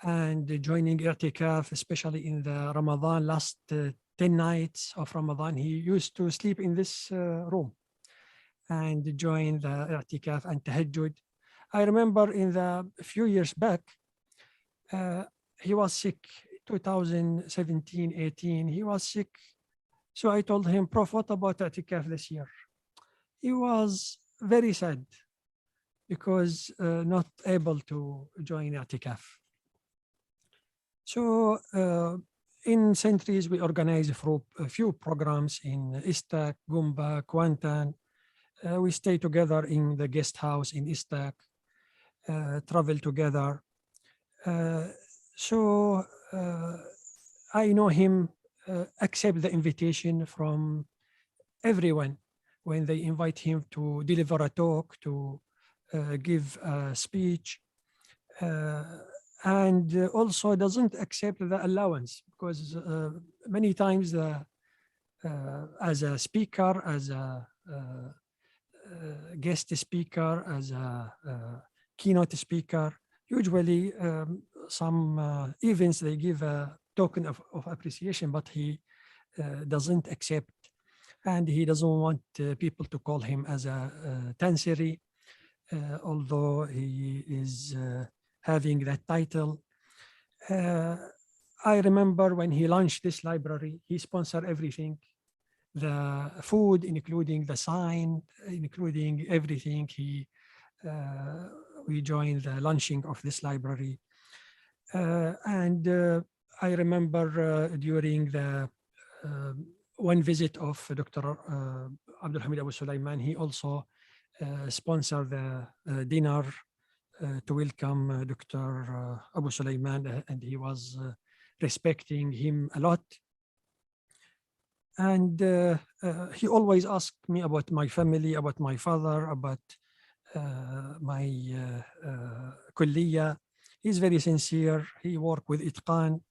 Speaker 5: and joining i'tikaf, especially in the Ramadan, last 10 nights of Ramadan, he used to sleep in this room and join the i'tikaf and tahajjud. I remember in the few years back, he was sick, 2017, 18, he was sick. So I told him, Prof, what about i'tikaf this year? he was very sad because not able to join I'tikaf. So in Centuries, we organize a few programs in Istak, Gumba, Kuantan. We stay together in the guest house in Istak, travel together. So I know him accept the invitation from everyone when they invite him to deliver a talk, to give a speech, and also doesn't accept the allowance because many times as a speaker, as a guest speaker, as a keynote speaker, usually some events they give a token of appreciation, but he doesn't accept, and he doesn't want people to call him as a Tansiri, although he is having that title. I remember when he launched this library, he sponsored everything, the food, including the sign, including everything. We joined the launching of this library. And I remember during the one visit of Dr. Abdul Hamid Abu Sulaiman, he also sponsored the dinner to welcome Dr. Abu Sulaiman, and he was respecting him a lot. And he always asked me about my family, about my father, about my kulliya. He's very sincere. He worked with itqan,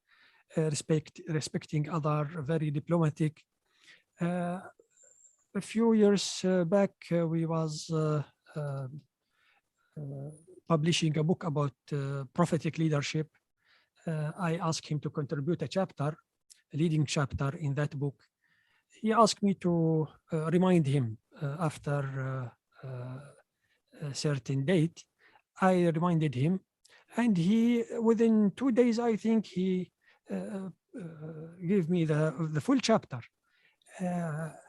Speaker 5: respecting other, very diplomatic. A few years back, we was publishing a book about prophetic leadership. I asked him to contribute a chapter, a leading chapter in that book. He asked me to remind him after a certain date. I reminded him, and he, within 2 days, I think he gave me the full chapter,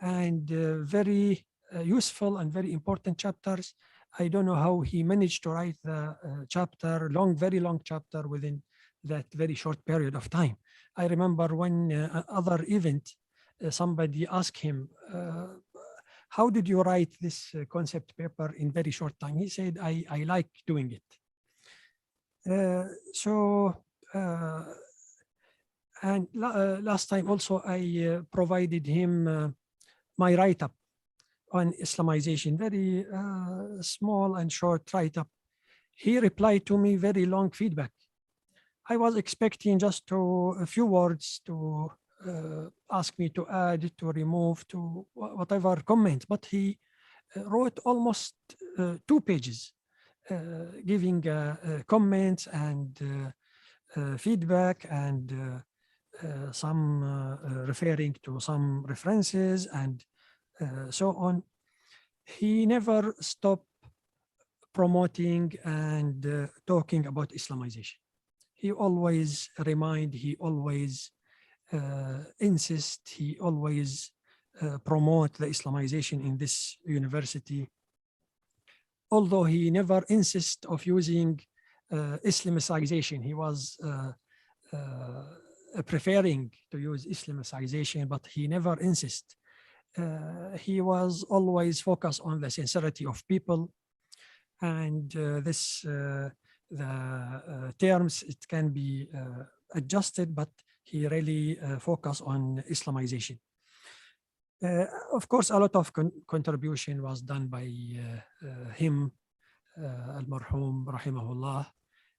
Speaker 5: and very useful and very important chapters. I don't know how he managed to write the chapter, very long chapter within that very short period of time. I remember one other event, somebody asked him, how did you write this concept paper in very short time? He said, I like doing it. And last time also I provided him my write-up on Islamization, very small and short write-up. He replied to me very long feedback. I was expecting just a few words to ask me to add, to remove, to whatever comment, but he wrote almost 2 pages, giving comments and feedback and some referring to some references and so on. He never stopped promoting and talking about Islamization. He always remind, he always insist, he always promote the Islamization in this university. Although he never insist of using Islamicization, he was preferring to use Islamicization, but he never insist. He was always focused on the sincerity of people, and the terms, it can be adjusted, but he really focused on Islamization. Of course, a lot of contribution was done by him, Al-Marhum, rahimahullah.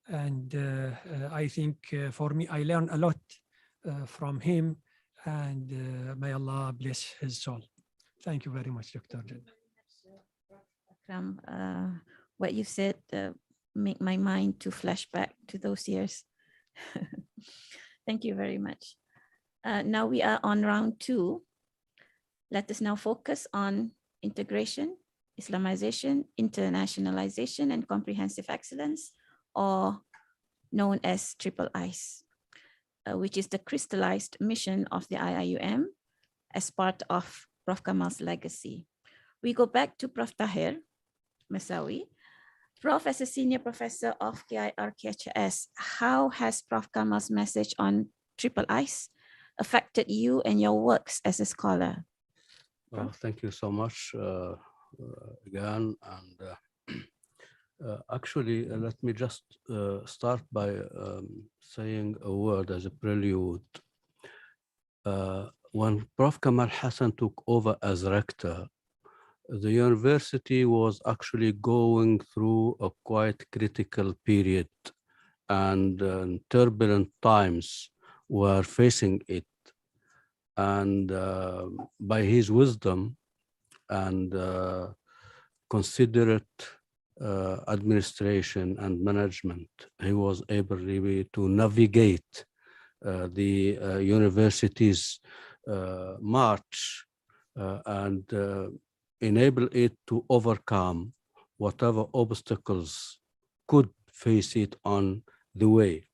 Speaker 5: And I think for me, I learned a lot from him, and may Allah bless his soul. Thank you very much, Dr.
Speaker 2: Akram, what you said make my mind to flash back to those years. Thank you very much. Now we are on round 2. Let us now focus on integration, Islamization, internationalization, and comprehensive excellence, or known as Triple I's, which is the crystallized mission of the IIUM as part of Prof. Kamal's legacy. We go back to Prof. Tahir Masawi. Prof, as a senior professor of KIR-KHS, how has Prof. Kamal's message on triple I's affected you and your works as a scholar?
Speaker 4: Thank you so much again. And actually, let me just start by saying a word as a prelude. When Prof. Kamal Hassan took over as rector, the university was actually going through a quite critical period, and turbulent times were facing it. And by his wisdom and considerate administration and management, he was able really to navigate the university's march and enable it to overcome whatever obstacles could face it on the way.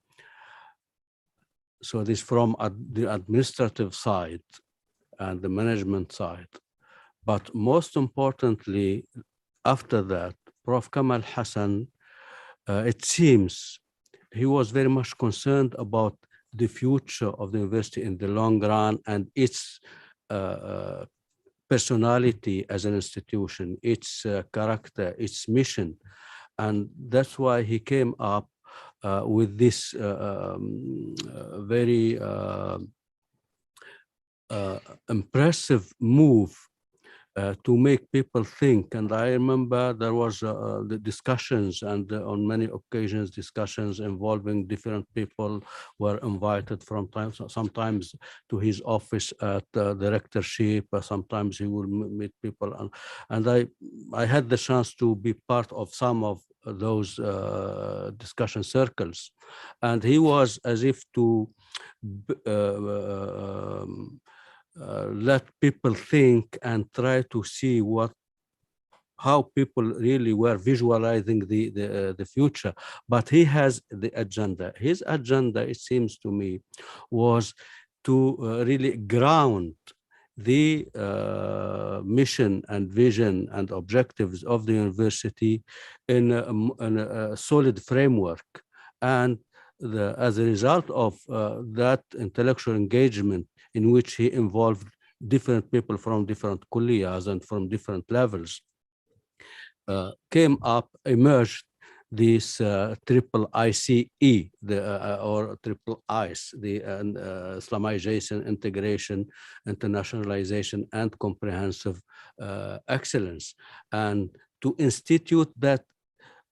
Speaker 4: So this from the administrative side and the management side. But most importantly, after that, Prof. Kamal Hassan, it seems he was very much concerned about the future of the university in the long run and its personality as an institution, its character, its mission. And that's why he came up with this very impressive move to make people think. And I remember there was the discussions, and on many occasions discussions involving different people were invited from sometimes to his office at the rectorship, sometimes he will meet people, and I had the chance to be part of some of those discussion circles, and he was as if to let people think and try to see how people really were visualizing the future. But he has the agenda. His agenda, it seems to me, was to really ground the mission and vision and objectives of the university in a solid framework. And as a result of that intellectual engagement, in which he involved different people from different kulliyas and from different levels, emerged this triple ICE, or triple ICE, the Islamization, integration, internationalization, and comprehensive excellence. And to institute that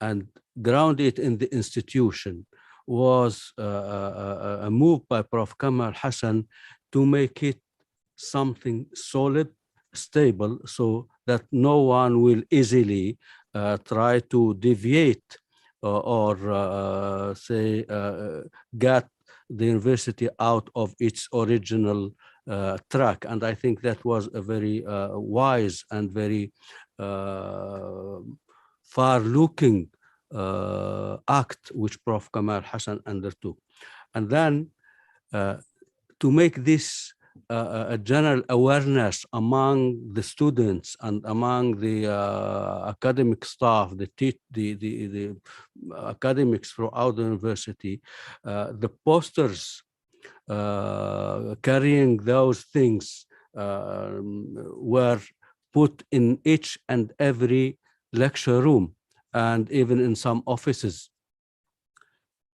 Speaker 4: and ground it in the institution was a move by Prof. Kamal Hassan to make it something solid, stable, so that no one will easily try to deviate or say get the university out of its original track. And I think that was a very wise and very far-looking act which Prof. Kamal Hassan undertook. And then to make this a general awareness among the students and among the academic staff, the academics throughout the university, the posters carrying those things were put in each and every lecture room and even in some offices.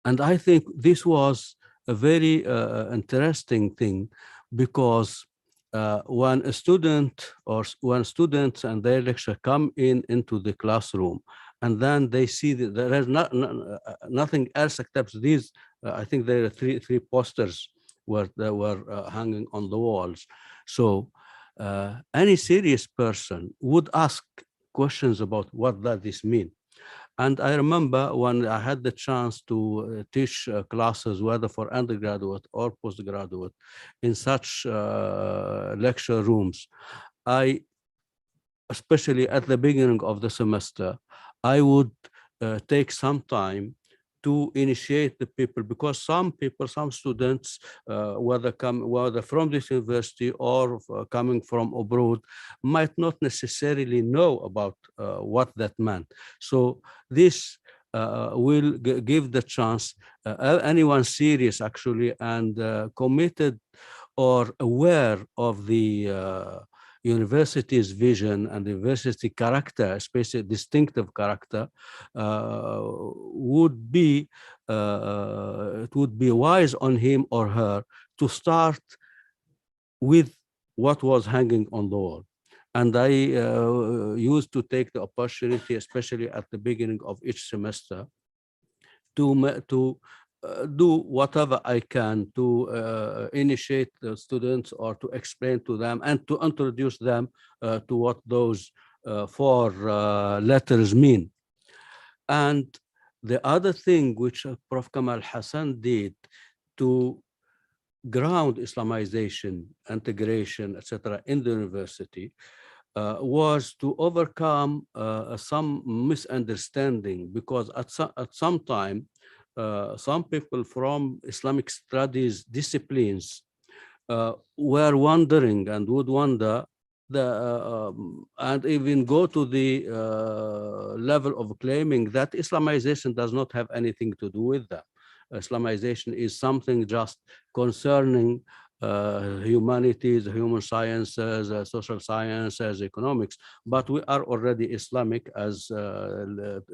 Speaker 4: And I think this was a very interesting thing, because when a student or when students and their lecturer come into the classroom, and then they see that there is nothing else except these, I think there are three posters that were hanging on the walls. So any serious person would ask questions about what does this mean. And I remember when I had the chance to teach classes, whether for undergraduate or postgraduate, in such lecture rooms, especially at the beginning of the semester, I would take some time to initiate the people, because some people, some students, whether from this university or coming from abroad, might not necessarily know about what that meant. So this will give the chance anyone serious actually and committed or aware of the university's vision and the university character, especially distinctive character, would be it would be wise on him or her to start with what was hanging on the wall. And I used to take the opportunity, especially at the beginning of each semester, to do whatever I can to initiate the students or to explain to them and to introduce them to what those four letters mean. And the other thing which Prof. Kamal Hassan did to ground Islamization, integration, etc., in the university was to overcome some misunderstanding, because at some time, some people from Islamic studies disciplines were wondering and would wonder and even go to the level of claiming that Islamization does not have anything to do with that. Islamization is something just concerning humanities, human sciences, social sciences, economics, but we are already Islamic as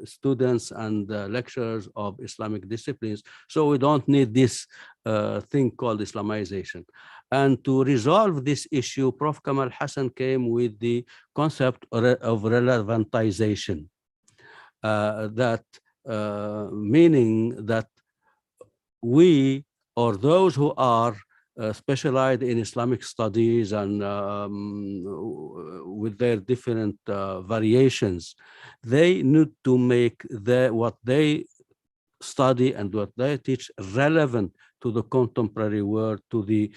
Speaker 4: students and lecturers of Islamic disciplines, so we don't need this thing called Islamization. And to resolve this issue, Prof. Kamal Hassan came with the concept of relevantization, meaning that we, or those who are specialized in Islamic studies and with their different variations, they need to make what they study and what they teach relevant to the contemporary world, to the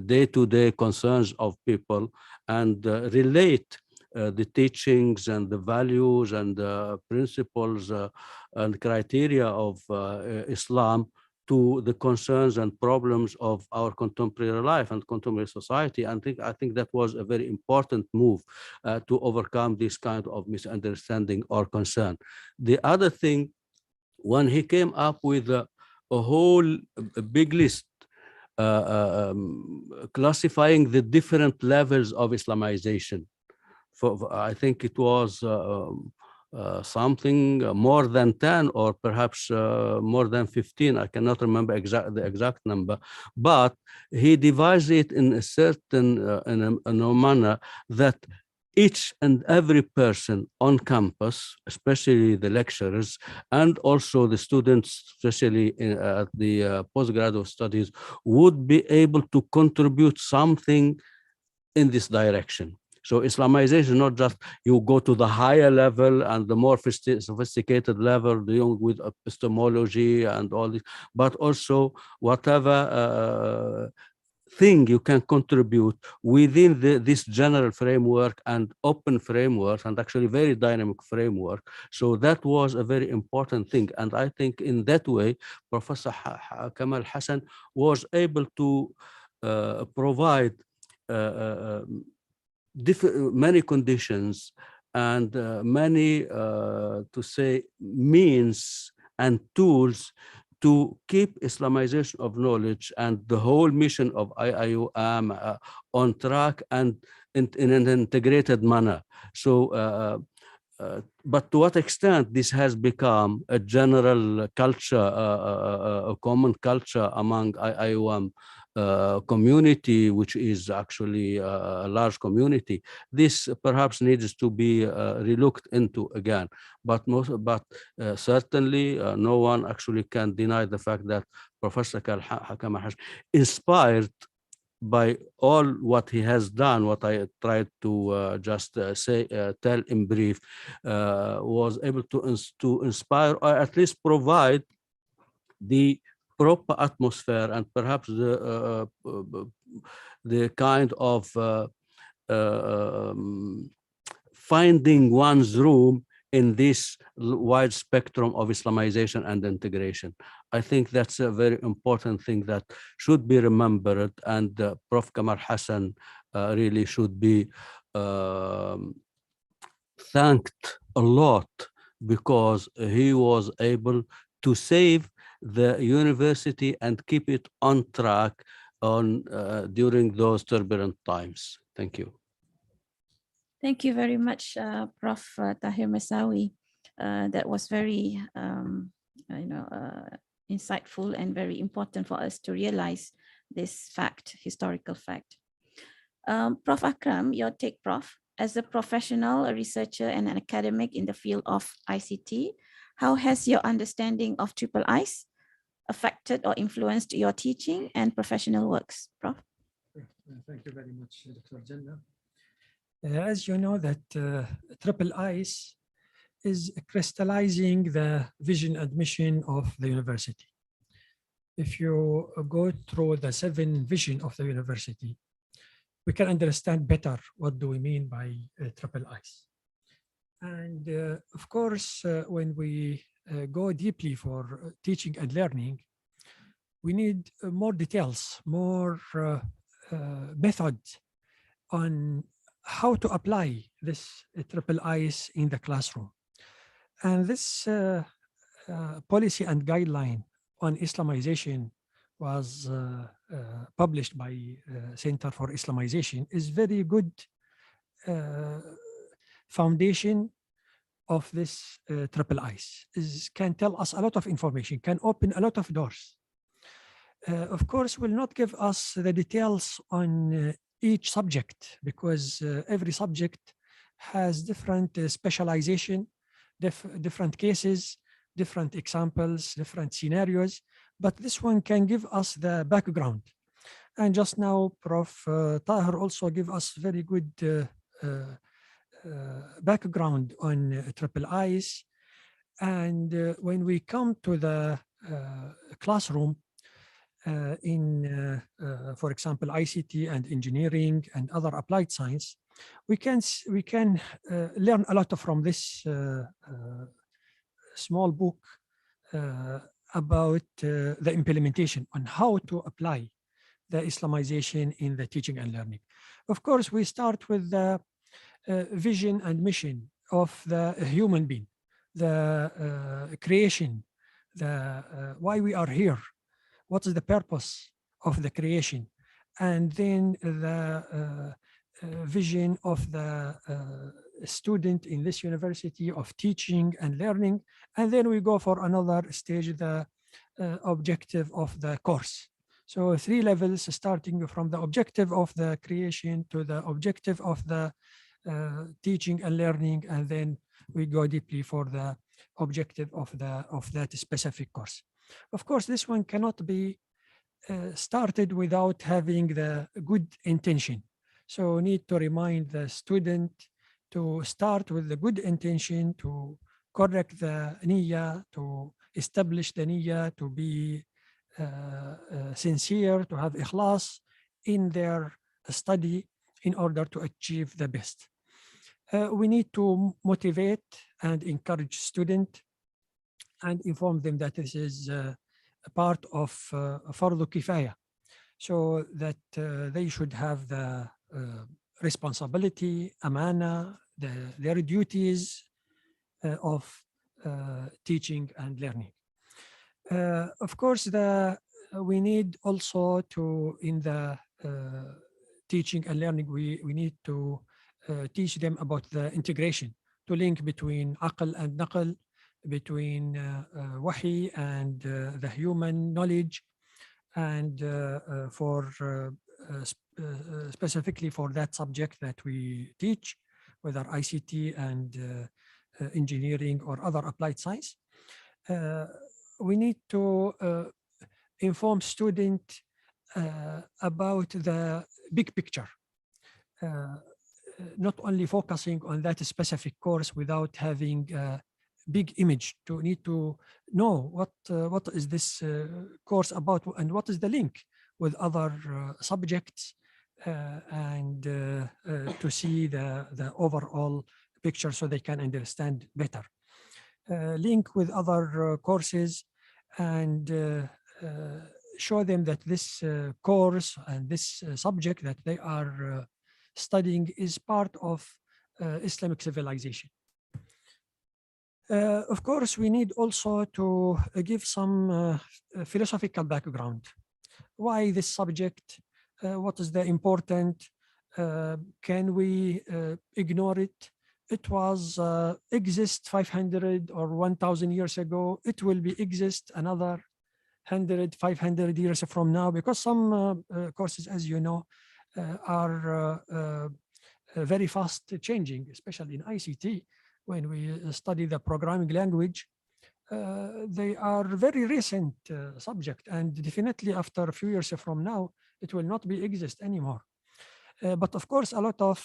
Speaker 4: day-to-day concerns of people, and relate the teachings and the values and the principles and criteria of Islam to the concerns and problems of our contemporary life and contemporary society. And I think that was a very important move to overcome this kind of misunderstanding or concern. The other thing, when he came up with a whole big list classifying the different levels of Islamization, I think it was something more than 10 or perhaps more than 15. I cannot remember the exact number, but he devised it in a certain in a manner that each and every person on campus, especially the lecturers and also the students, especially at the postgraduate studies, would be able to contribute something in this direction. So Islamization, not just you go to the higher level and the more sophisticated level dealing with epistemology and all this, but also whatever thing you can contribute within this general framework and open framework, and actually very dynamic framework. So that was a very important thing. And I think in that way, Professor Kamal Hassan was able to provide many conditions and many, to say, means and tools to keep Islamization of knowledge and the whole mission of IIUM on track and in an integrated manner. So, but to what extent this has become a general culture, a common culture among IIUM community, which is actually a large community, this perhaps needs to be relooked into again. But certainly no one actually can deny the fact that Professor Kamal has inspired by all what he has done. What I tried to just tell in brief, was able to inspire or at least provide the proper atmosphere and perhaps the kind of finding one's room in this wide spectrum of Islamization and integration. I think that's a very important thing that should be remembered, and Prof. Kamal Hassan really should be thanked a lot, because he was able to save the university and keep it on track during those turbulent times. Thank you.
Speaker 2: Thank you very much, Prof. Tahir Masawi. That was very, insightful and very important for us to realize this fact, historical fact. Prof. Akram, your take, Prof. As a professional, a researcher, and an academic in the field of ICT, how has your understanding of triple I's affected or influenced your teaching and professional works, Prof?
Speaker 5: Thank you very much, Dr. Jannah. As you know, that triple I's is crystallizing the vision and mission of the university. If you go through the 7 vision of the university, we can understand better what do we mean by triple I's. And of course, when we go deeply for teaching and learning, we need more details, more methods on how to apply this triple I's in the classroom. And this policy and guideline on Islamization was published by Center for Islamization is very good foundation of this triple I's. Can tell us a lot of information, can open a lot of doors. Of course, will not give us the details on each subject, because every subject has different specialization, different cases, different examples, different scenarios, but this one can give us the background. And just now, Prof. Tahir also give us very good background on triple I's. And when we come to the classroom, for example, ICT and engineering and other applied science, we can learn a lot from this small book about the implementation on how to apply the Islamization in the teaching and learning. Of course, we start with the vision and mission of the human being, the creation, why we are here, what is the purpose of the creation, and then the vision of the student in this university of teaching and learning, and then we go for another stage, the objective of the course. So 3 levels, starting from the objective of the creation to the objective of the teaching and learning, and then we go deeply for the objective of that specific course. Of course, this one cannot be started without having the good intention. So we need to remind the student to start with the good intention, to correct the niyyah, to establish the niyyah, to be sincere, to have ikhlas in their study in order to achieve the best. We need to motivate and encourage students and inform them that this is a part of fardu kifaya, so that they should have the responsibility, amana, their duties of teaching and learning. Of course, we need also to, in the teaching and learning, we need to teach them about the integration, to link between aql and naql, between wahi and the human knowledge, and specifically for that subject that we teach, whether ICT and engineering or other applied science. We need to inform students about the big picture, not only focusing on that specific course without having a big image, to need to know what is this course about and what is the link with other subjects, and to see the overall picture so they can understand better. link with other courses, and show them that this course and this subject that they are studying is part of Islamic civilization. Of course, we need also to give some philosophical background. Why this subject? What is the important? Can we ignore it? It was exist 500 or 1,000 years ago. It will be exist another 100, 500 years from now, because some courses, as you know, are very fast changing, especially in ICT. When we study the programming language, they are very recent subject, and definitely after a few years from now, it will not be exist anymore. But of course, a lot of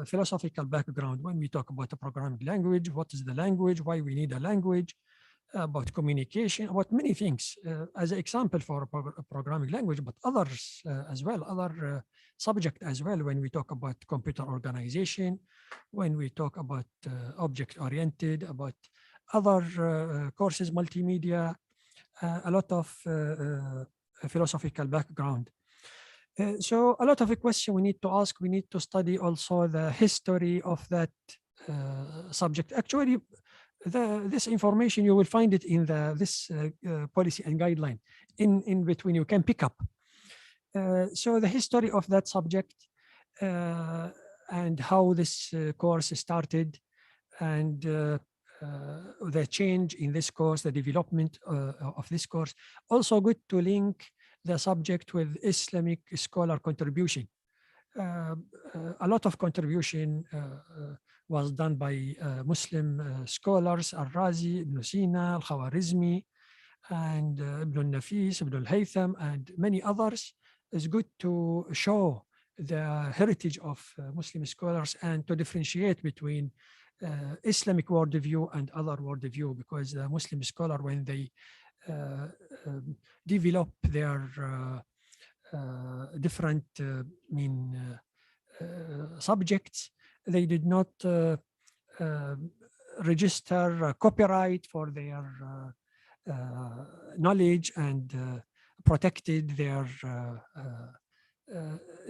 Speaker 5: philosophical background when we talk about a programming language. What is the language? Why we need a language? About communication, about many things, as an example for a programming language, but others as well, other subject as well, when we talk about computer organization, when we talk about object-oriented, about other courses, multimedia, a lot of philosophical background. So a lot of a question we need to ask, we need to study also the history of that subject. Actually, this information, you will find it in this policy and guideline in between, you can pick up. So the history of that subject and how this course started, and the change in this course, the development of this course. Also good to link the subject with Islamic scholar contribution. A lot of contribution was done by Muslim scholars, Al-Razi, Ibn Sina, Al-Khawarizmi, and Ibn Nafis, Ibn al-Haytham, and many others. It's good to show the heritage of Muslim scholars and to differentiate between Islamic worldview and other worldview, because the Muslim scholar, when they develop their different subjects, they did not register copyright for their knowledge and protected their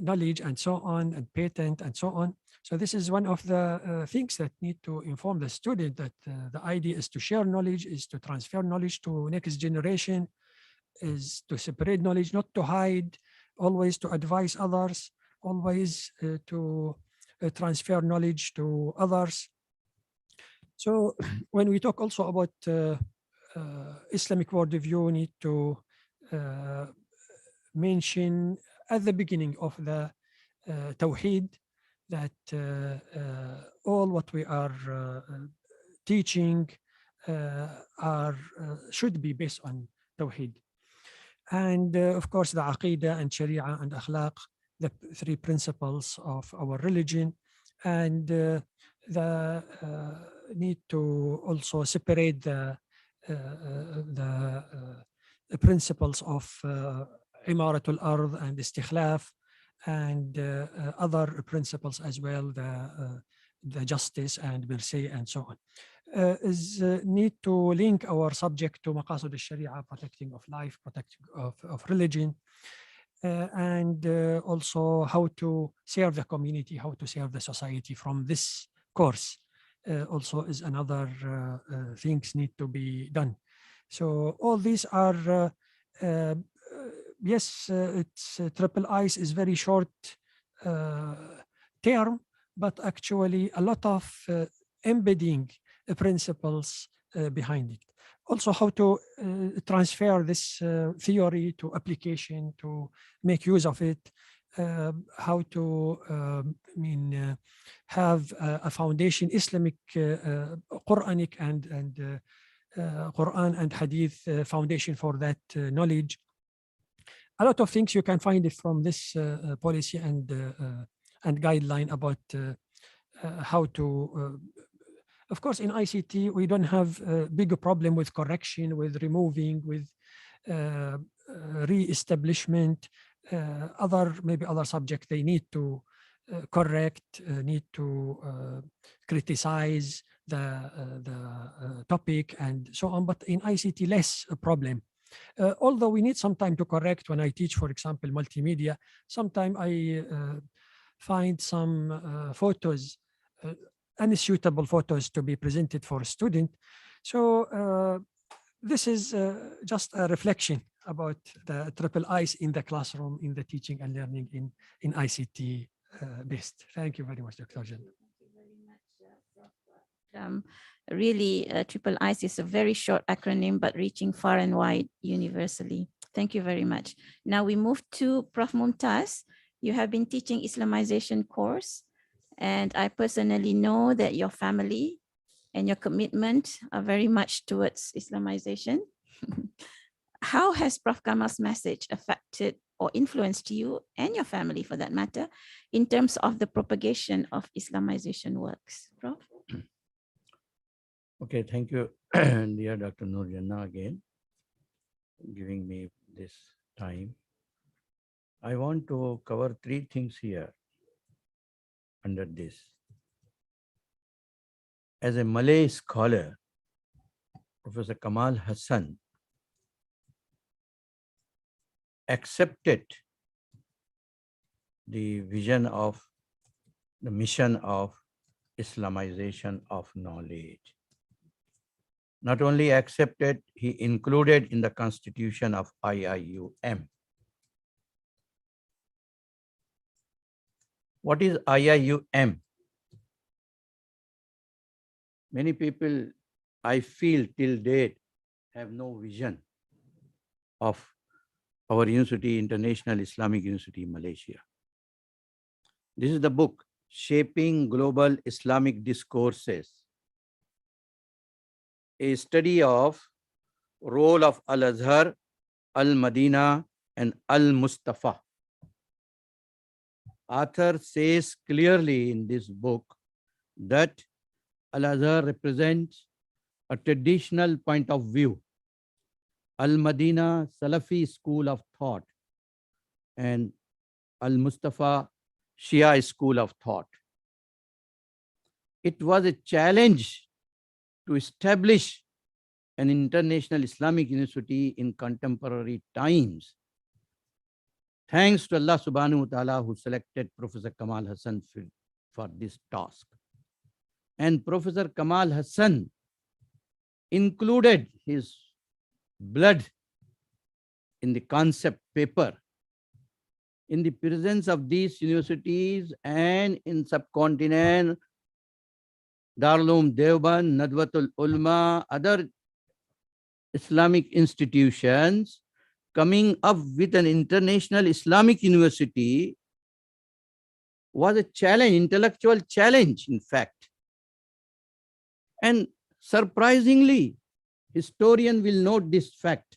Speaker 5: knowledge and so on, and patent and so on. So this is one of the things that need to inform the student, that the idea is to share knowledge, is to transfer knowledge to next generation, is to separate knowledge, not to hide, always to advise others, always to transfer knowledge to others. So when we talk also about Islamic worldview, we need to mention at the beginning of the Tawheed that all what we are teaching should be based on Tawheed. And of course, the Aqidah and Sharia and Akhlaq, the three principles of our religion, and the need to also separate the principles of Imaratul Ard and Istikhlaf, and other principles as well, the justice and mercy and so on. Is need to link our subject to Maqasid al-Sharia, protecting of life, protecting of religion, and also how to serve the community, how to serve the society from this course. Also is another things need to be done. So all these are yes, it's triple ICE is very short term, but actually a lot of embedding principles behind it. Also how to transfer this theory to application, to make use of it, how to have a foundation, Islamic, Quranic and Quran and Hadith foundation for that knowledge. A lot of things you can find it from this policy and guideline about how to. Of course, in ICT, we don't have a big problem with correction, with removing, with re-establishment. Maybe other subject, they need to correct, need to criticize the topic and so on, but in ICT less a problem. Although we need some time to correct when I teach, for example, multimedia, sometimes I find some photos, unsuitable photos to be presented for a student. So this is just a reflection about the triple I's in the classroom, in the teaching and learning in ICT based. Thank you very much, Dr. Jan.
Speaker 2: Thank you very much, Prof. Really, triple I's is a very short acronym, but reaching far and wide universally. Thank you very much. Now we move to Prof. Mumtaz. You have been teaching Islamization course, and I personally know that your family and your commitment are very much towards Islamization. How has Prof. Kamal's message affected or influenced you and your family, for that matter, in terms of the propagation of Islamization works? Prof?
Speaker 1: Okay, thank you, dear Dr. Nur Jannah, again, giving me this time. I want to cover 3 things here under this. As a Malay scholar, Professor Kamal Hassan accepted the vision of the mission of Islamization of knowledge. Not only accepted, he included in the constitution of IIUM. What is IIUM? Many people, I feel till date, have no vision of our university, International Islamic University, Malaysia. This is the book, Shaping Global Islamic Discourses, a study of role of Al-Azhar, Al-Madina, and Al-Mustafa. Author says clearly in this book that Al-Azhar represents a traditional point of view, Al-Madina, Salafi school of thought, and Al-Mustafa, Shia school of thought. It was a challenge to establish an international Islamic university in contemporary times. Thanks to Allah subhanahu wa ta'ala who selected Professor Kamal Hassan for this task. And Professor Kamal Hassan included his blood in the concept paper. In the presence of these universities and in subcontinent, Darul Deoband, Nadwatul Ulma, other Islamic institutions, coming up with an international Islamic university was a challenge, intellectual challenge, in fact. And surprisingly, historian will note this fact.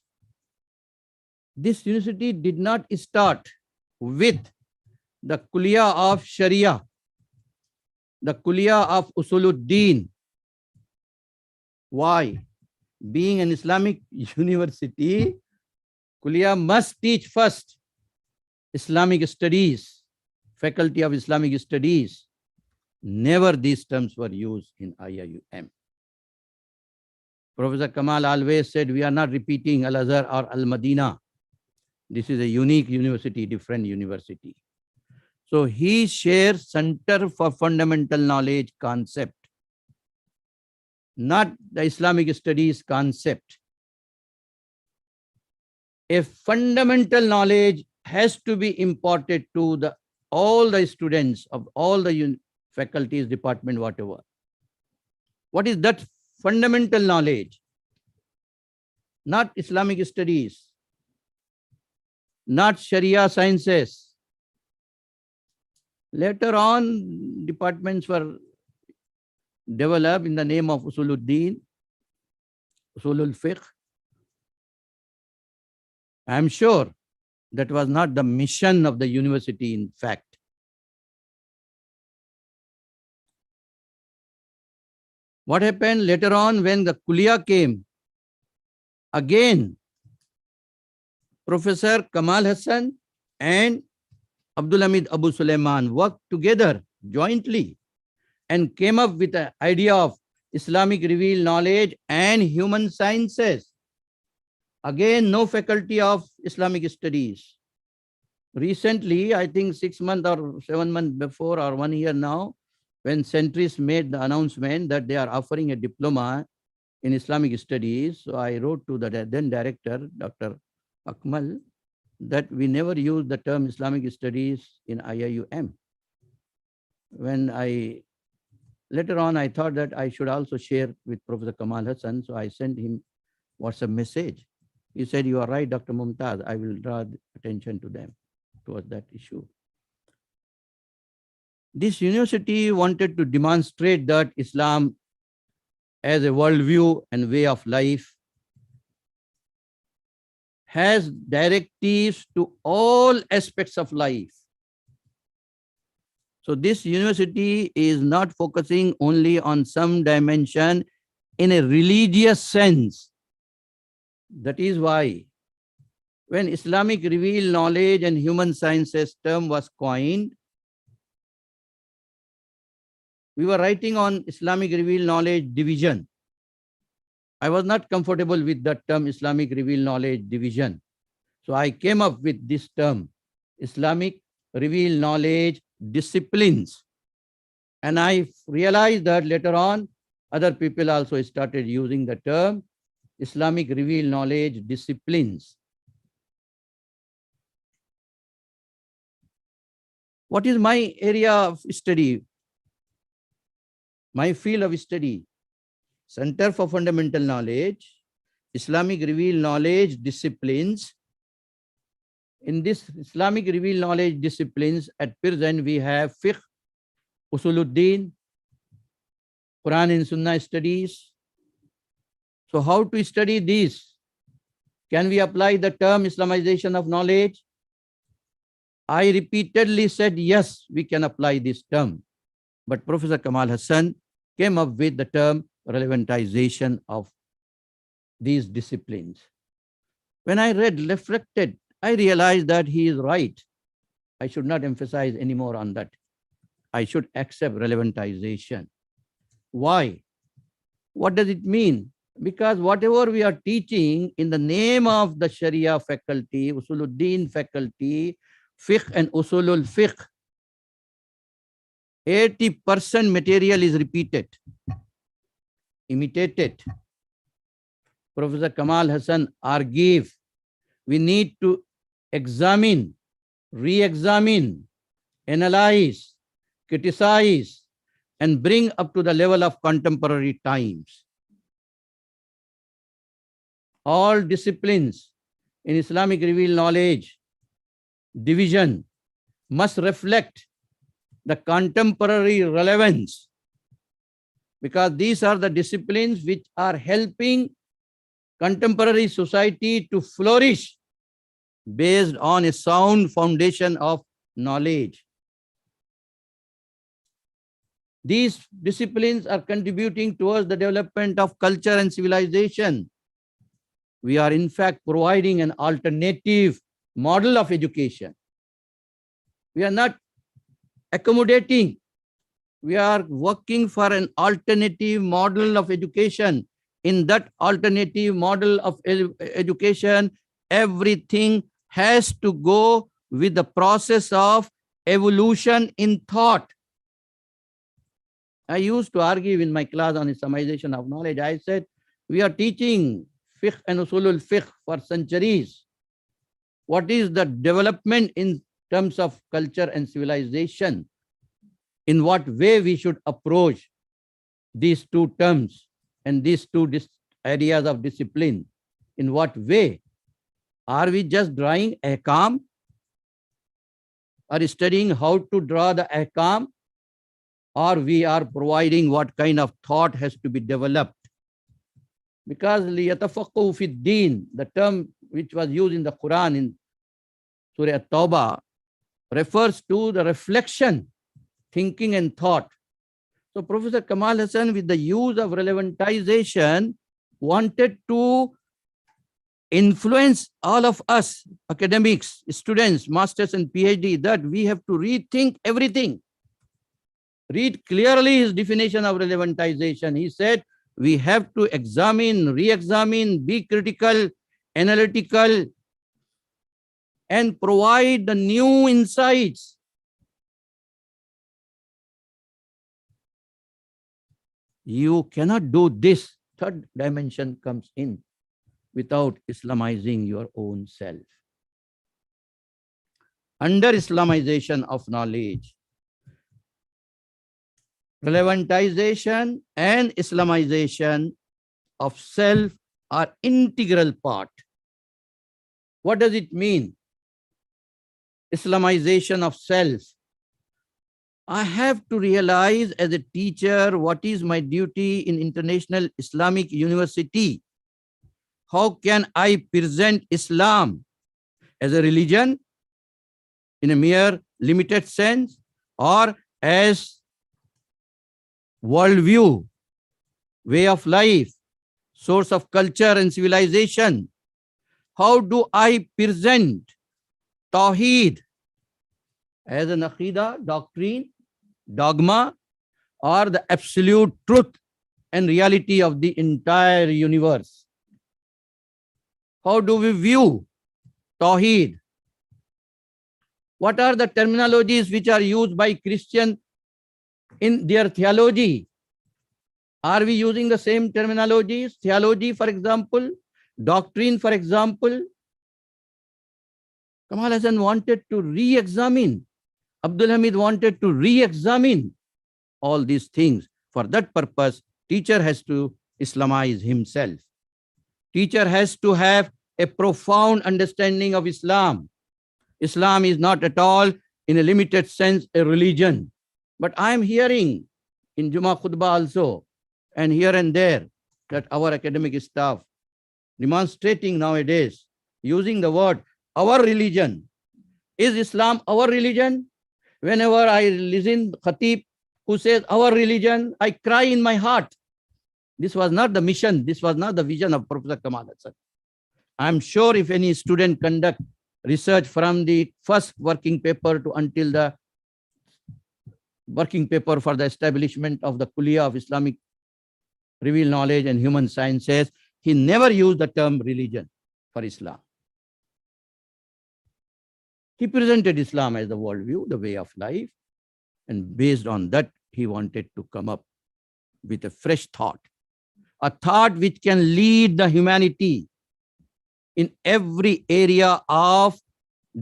Speaker 1: This university did not start with the Kuliya of Sharia, the Kuliya of Usuluddin. Why? Being an Islamic university, Kuliya must teach first Islamic studies, faculty of Islamic studies. Never these terms were used in IIUM. Professor Kamal always said, we are not repeating Al-Azhar or Al-Madina. This is a unique university, different university. So he shares Center for Fundamental Knowledge concept, not the Islamic studies concept. A fundamental knowledge has to be imparted to all the students of all the faculties, department, whatever. What is that fundamental knowledge? Not Islamic studies, not Sharia sciences. Later on, departments were developed in the name of Usuluddin, Usulul Fiqh. I am sure that was not the mission of the university, in fact. What happened later on when the Kuliya came? Again, Professor Kamal Hassan and Abdul Hamid Abu Sulaiman worked together jointly and came up with the idea of Islamic revealed knowledge and human sciences. Again, no faculty of Islamic studies. Recently, I think 6 months or 7 months before or 1 year now, when Centris made the announcement that they are offering a diploma in Islamic studies, so I wrote to the then director, Dr. Kamal, that we never use the term Islamic studies in IIUM. Later on, I thought that I should also share with Professor Kamal Hassan, so I sent him WhatsApp message. He said, "You are right, Dr. Mumtaz, I will draw attention to them towards that issue." This university wanted to demonstrate that Islam as a worldview and way of life has directives to all aspects of life. So this university is not focusing only on some dimension in a religious sense. That is why when Islamic revealed knowledge and human sciences term was coined, we were writing on Islamic revealed knowledge division. I was not comfortable with that term Islamic revealed knowledge division. So I came up with this term, Islamic revealed knowledge disciplines. And I realized that later on, other people also started using the term Islamic revealed knowledge disciplines. What is my area of study? My field of study? Center for Fundamental Knowledge, Islamic revealed knowledge disciplines. In this Islamic revealed knowledge disciplines, at present we have fiqh, usuluddin, Quran and Sunnah studies. So how to study these? Can we apply the term Islamization of knowledge? I repeatedly said, yes, we can apply this term. But Professor Kamal Hassan came up with the term relevantization of these disciplines. When I reflected, I realized that he is right. I should not emphasize anymore on that. I should accept relevantization. Why? What does it mean? Because whatever we are teaching in the name of the Sharia faculty, Usuluddin faculty, fiqh and usulul fiqh, 80% material is repeated, imitated. Professor Kamal Hassan argued we need to examine, re-examine, analyze, criticize, and bring up to the level of contemporary times. All disciplines in Islamic revealed knowledge division must reflect the contemporary relevance, because these are the disciplines which are helping contemporary society to flourish based on a sound foundation of knowledge. These disciplines are contributing towards the development of culture and civilization. We are in fact providing an alternative model of education. We are not accommodating. We are working for an alternative model of education. In that alternative model of education, everything has to go with the process of evolution in thought. I used to argue in my class on Islamization of knowledge. I said, we are teaching fiqh and usulul fiqh for centuries. What is the development in terms of culture and civilization? In what way we should approach these two terms and these two areas of discipline? In what way? Are we just drawing ahkam? Are we studying how to draw the ahkam? Or we are providing what kind of thought has to be developed? Because liyatafaqahu fi din, the term which was used in the Quran in Surah At-Tawbah, refers to the reflection, thinking and thought. So Professor Kamal Hassan, with the use of relevantization, wanted to influence all of us, academics, students, masters and PhD, that we have to rethink everything. Read clearly his definition of relevantization. He said, we have to examine, re-examine, be critical, analytical, and provide the new insights. You cannot do this. Third dimension comes in without Islamizing your own self. Under Islamization of knowledge, relevantization and Islamization of self are integral part. What does it mean? Islamization of self. I have to realize as a teacher what is my duty in International Islamic University. How can I present Islam as a religion in a mere limited sense, or as worldview, way of life, source of culture and civilization? How do I present Tawheed as an aqidah, doctrine, dogma, or the absolute truth and reality of the entire universe? How do we view Tawheed? What are the terminologies which are used by Christians in their theology? Are we using the same terminologies? Theology, for example, doctrine, for example. Kamal Hassan wanted to re-examine. Abdul Hamid wanted to re-examine all these things. For that purpose, teacher has to Islamize himself. Teacher has to have a profound understanding of Islam. Islam is not at all, in a limited sense, a religion. But I am hearing in Jummah Khutbah also, and here and there, that our academic staff demonstrating nowadays, using the word, our religion. Is Islam our religion? Whenever I listen Khatib who says our religion, I cry in my heart. This was not the mission. This was not the vision of Professor Kamal Hassan. I'm sure if any student conduct research from the first working paper to until the working paper for the establishment of the Kuliya of Islamic Revealed Knowledge and Human Sciences, he never used the term religion for Islam. He presented Islam as the worldview, the way of life, and based on that, he wanted to come up with a fresh thought, a thought which can lead the humanity in every area of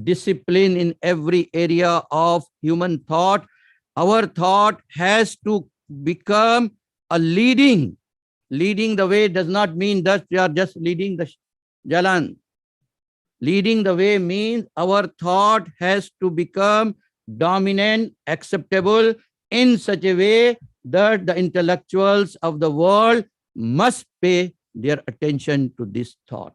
Speaker 1: discipline, in every area of human thought. Our thought has to become a leading. Leading the way does not mean that we are just leading the jalan. Leading the way means our thought has to become dominant, acceptable in such a way that the intellectuals of the world must pay their attention to this thought.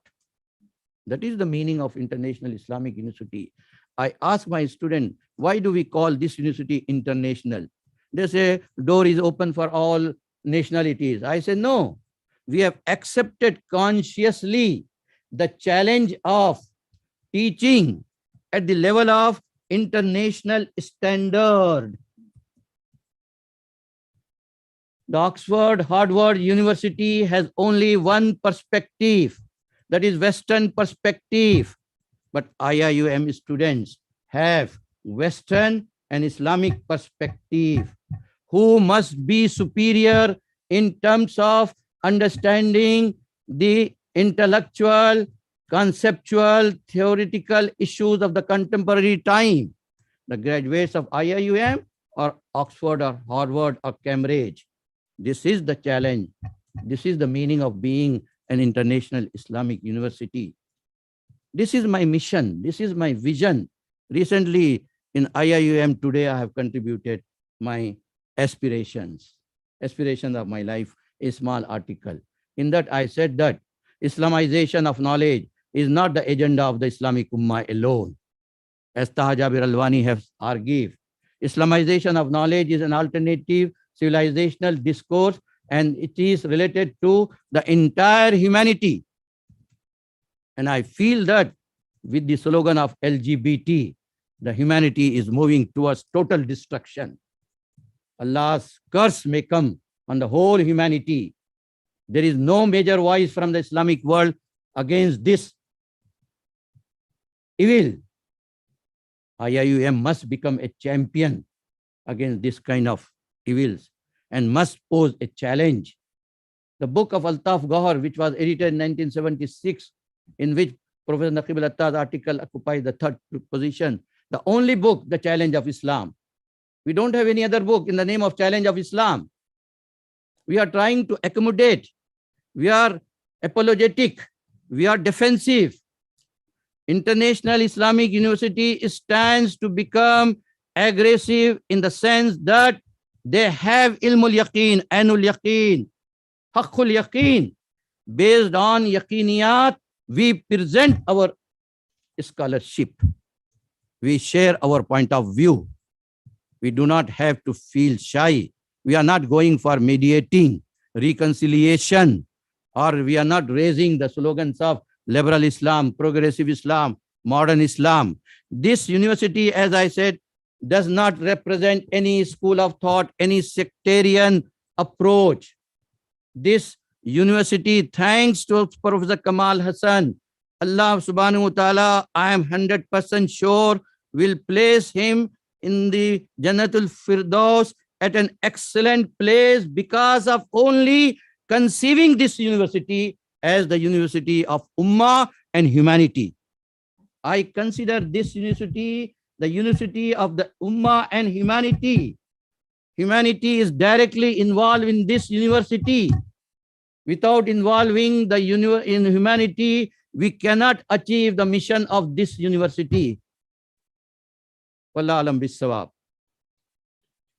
Speaker 1: That is the meaning of International Islamic University. I ask my student, why do we call this university international? They say, door is open for all nationalities. I say, no, we have accepted consciously the challenge of teaching at the level of international standard. The Oxford, Harvard University has only one perspective, that is Western perspective. But IIUM students have Western and Islamic perspective, who must be superior in terms of understanding the intellectual, conceptual, theoretical issues of the contemporary time. The graduates of IIUM or Oxford or Harvard or Cambridge. This is the challenge. This is the meaning of being an international Islamic university. This is my mission. This is my vision. Recently in IIUM today, I have contributed my aspirations of my life, a small article. In that I said that Islamization of knowledge is not the agenda of the Islamic Ummah alone. As Taha Jabir Alwani has argued, Islamization of knowledge is an alternative civilizational discourse, and it is related to the entire humanity. And I feel that with the slogan of LGBT, the humanity is moving towards total destruction. Allah's curse may come on the whole humanity. There is no major voice from the Islamic world against this evil. IIUM must become a champion against this kind of evils and must pose a challenge. The book of Altaf Gawhar, which was edited in 1976, in which Professor Naqib al-Attah's article occupies the third position, the only book, The Challenge of Islam. We don't have any other book in the name of Challenge of Islam. We are trying to accommodate. We are apologetic. We are defensive. International Islamic University stands to become aggressive in the sense that they have ilmul yaqeen, anul yaqeen, haqqul yaqeen. Based on yaqeeniyat, we present our scholarship. We share our point of view. We do not have to feel shy. We are not going for mediating, reconciliation, or we are not raising the slogans of liberal Islam, progressive Islam, modern Islam. This university, as I said, does not represent any school of thought, any sectarian approach. This university, thanks to Professor Kamal Hassan, Allah subhanahu wa ta'ala, I am 100% sure, will place him in the Jannatul Firdaus at an excellent place because of only conceiving this university as the university of Ummah and humanity. I consider this university the university of the Ummah and humanity. Humanity is directly involved in this university. Without involving the in humanity, we cannot achieve the mission of this university. Wallahu alam bis-sawab.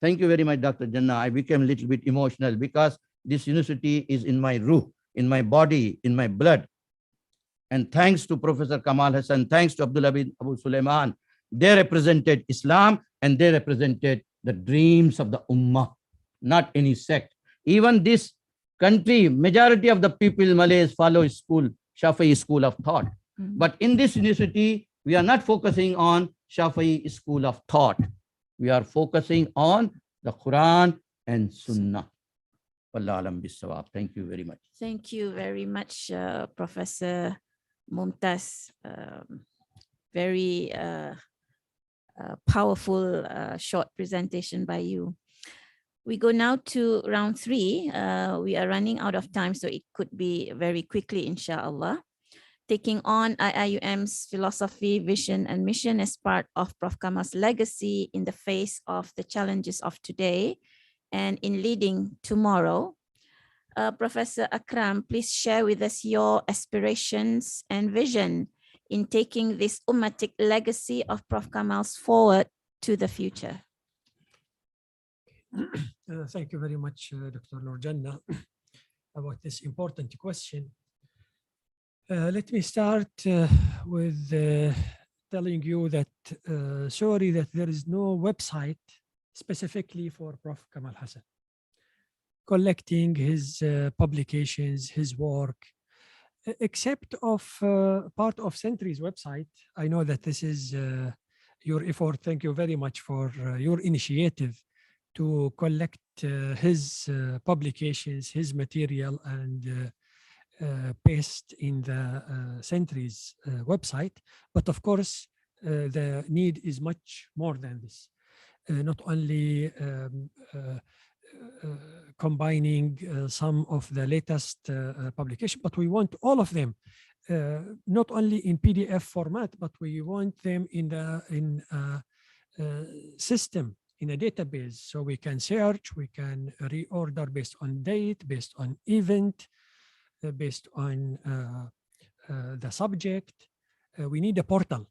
Speaker 1: Thank you very much, Dr. Jannah. I became a little bit emotional because this university is in my ruh, in my body, in my blood. And thanks to Professor Kamal Hassan, thanks to Abdullah bin Abu Sulaiman, they represented Islam and they represented the dreams of the Ummah, not any sect. Even this country, majority of the people, Malays, follow school, Shafi'i school of thought. But in this university, we are not focusing on Shafi'i school of thought. We are focusing on the Quran and Sunnah. Wallahu alam bis-sawab. Thank you very much.
Speaker 2: Thank you very much, Professor Mumtaz. Very powerful short presentation by you. We go now to round 3. We are running out of time, so it could be very quickly, inshallah. Taking on IIUM's philosophy, vision, and mission as part of Prof. Kamal's legacy in the face of the challenges of today and in leading tomorrow. Professor Akram, please share with us your aspirations and vision in taking this ummatic legacy of Prof. Kamal's forward to the future.
Speaker 5: Thank you very much, Dr. Nur Jannah, about this important question. Let me start with telling you that, sorry that there is no website specifically for Prof. Kamal Hassan, collecting his publications, his work, except of part of Century's website. I know that this is your effort. Thank you very much for your initiative to collect his publications, his material, and paste in the Century's website. But of course, the need is much more than this. Not only combining some of the latest publication, but we want all of them, not only in PDF format, but we want them in a system, in a database, so we can search, we can reorder based on date, based on event, based on the subject. We need a portal.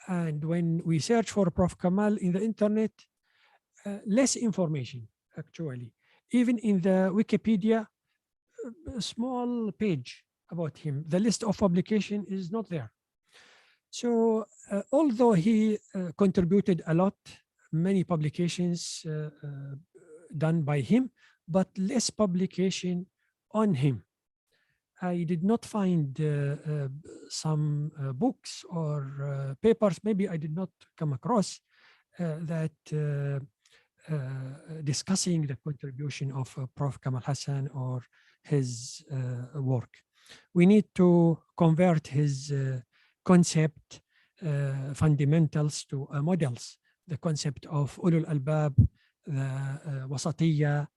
Speaker 5: And when we search for Prof. Kamal in the internet, less information, actually. Even in the Wikipedia, a small page about him, the list of publication is not there. So although he contributed a lot, many publications done by him, but less publication on him. I did not find some books or papers, maybe I did not come across that discussing the contribution of Prof. Kamal Hassan or his work. We need to convert his concept fundamentals to models, the concept of ulul albab, the wasatiyya,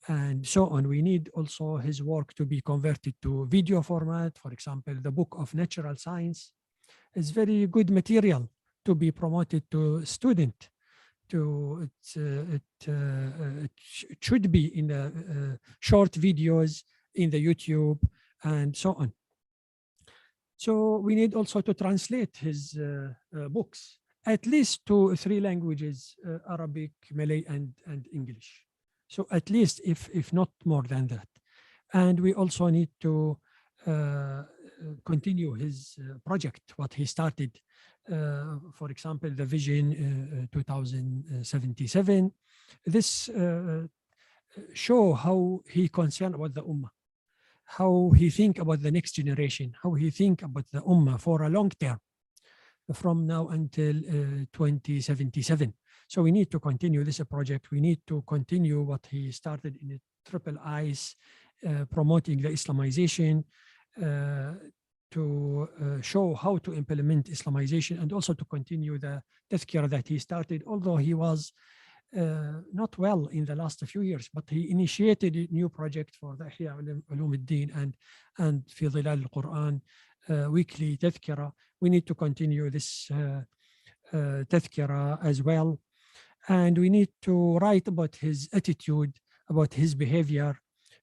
Speaker 5: and so on. We need also his work to be converted to video format. For example, the book of natural science is very good material to be promoted to student. It should be in the short videos in the YouTube and so on. So we need also to translate his books, at least to 3 languages, Arabic, Malay, and English. So at least, if not more than that. And we also need to continue his project, what he started. For example, the Vision 2077. This show how he concerned about the Ummah, how he think about the next generation, how he think about the Ummah for a long term, from now until 2077. So we need to continue this project. We need to continue what he started in the Triple Eyes, promoting the Islamization, to show how to implement Islamization, and also to continue the tazkirah that he started, although he was not well in the last few years, but he initiated a new project for the Ihya Ulum al-Din and Fi Dhilal al-Quran, weekly tazkirah. We need to continue this tazkirah as well. And we need to write about his attitude, about his behavior.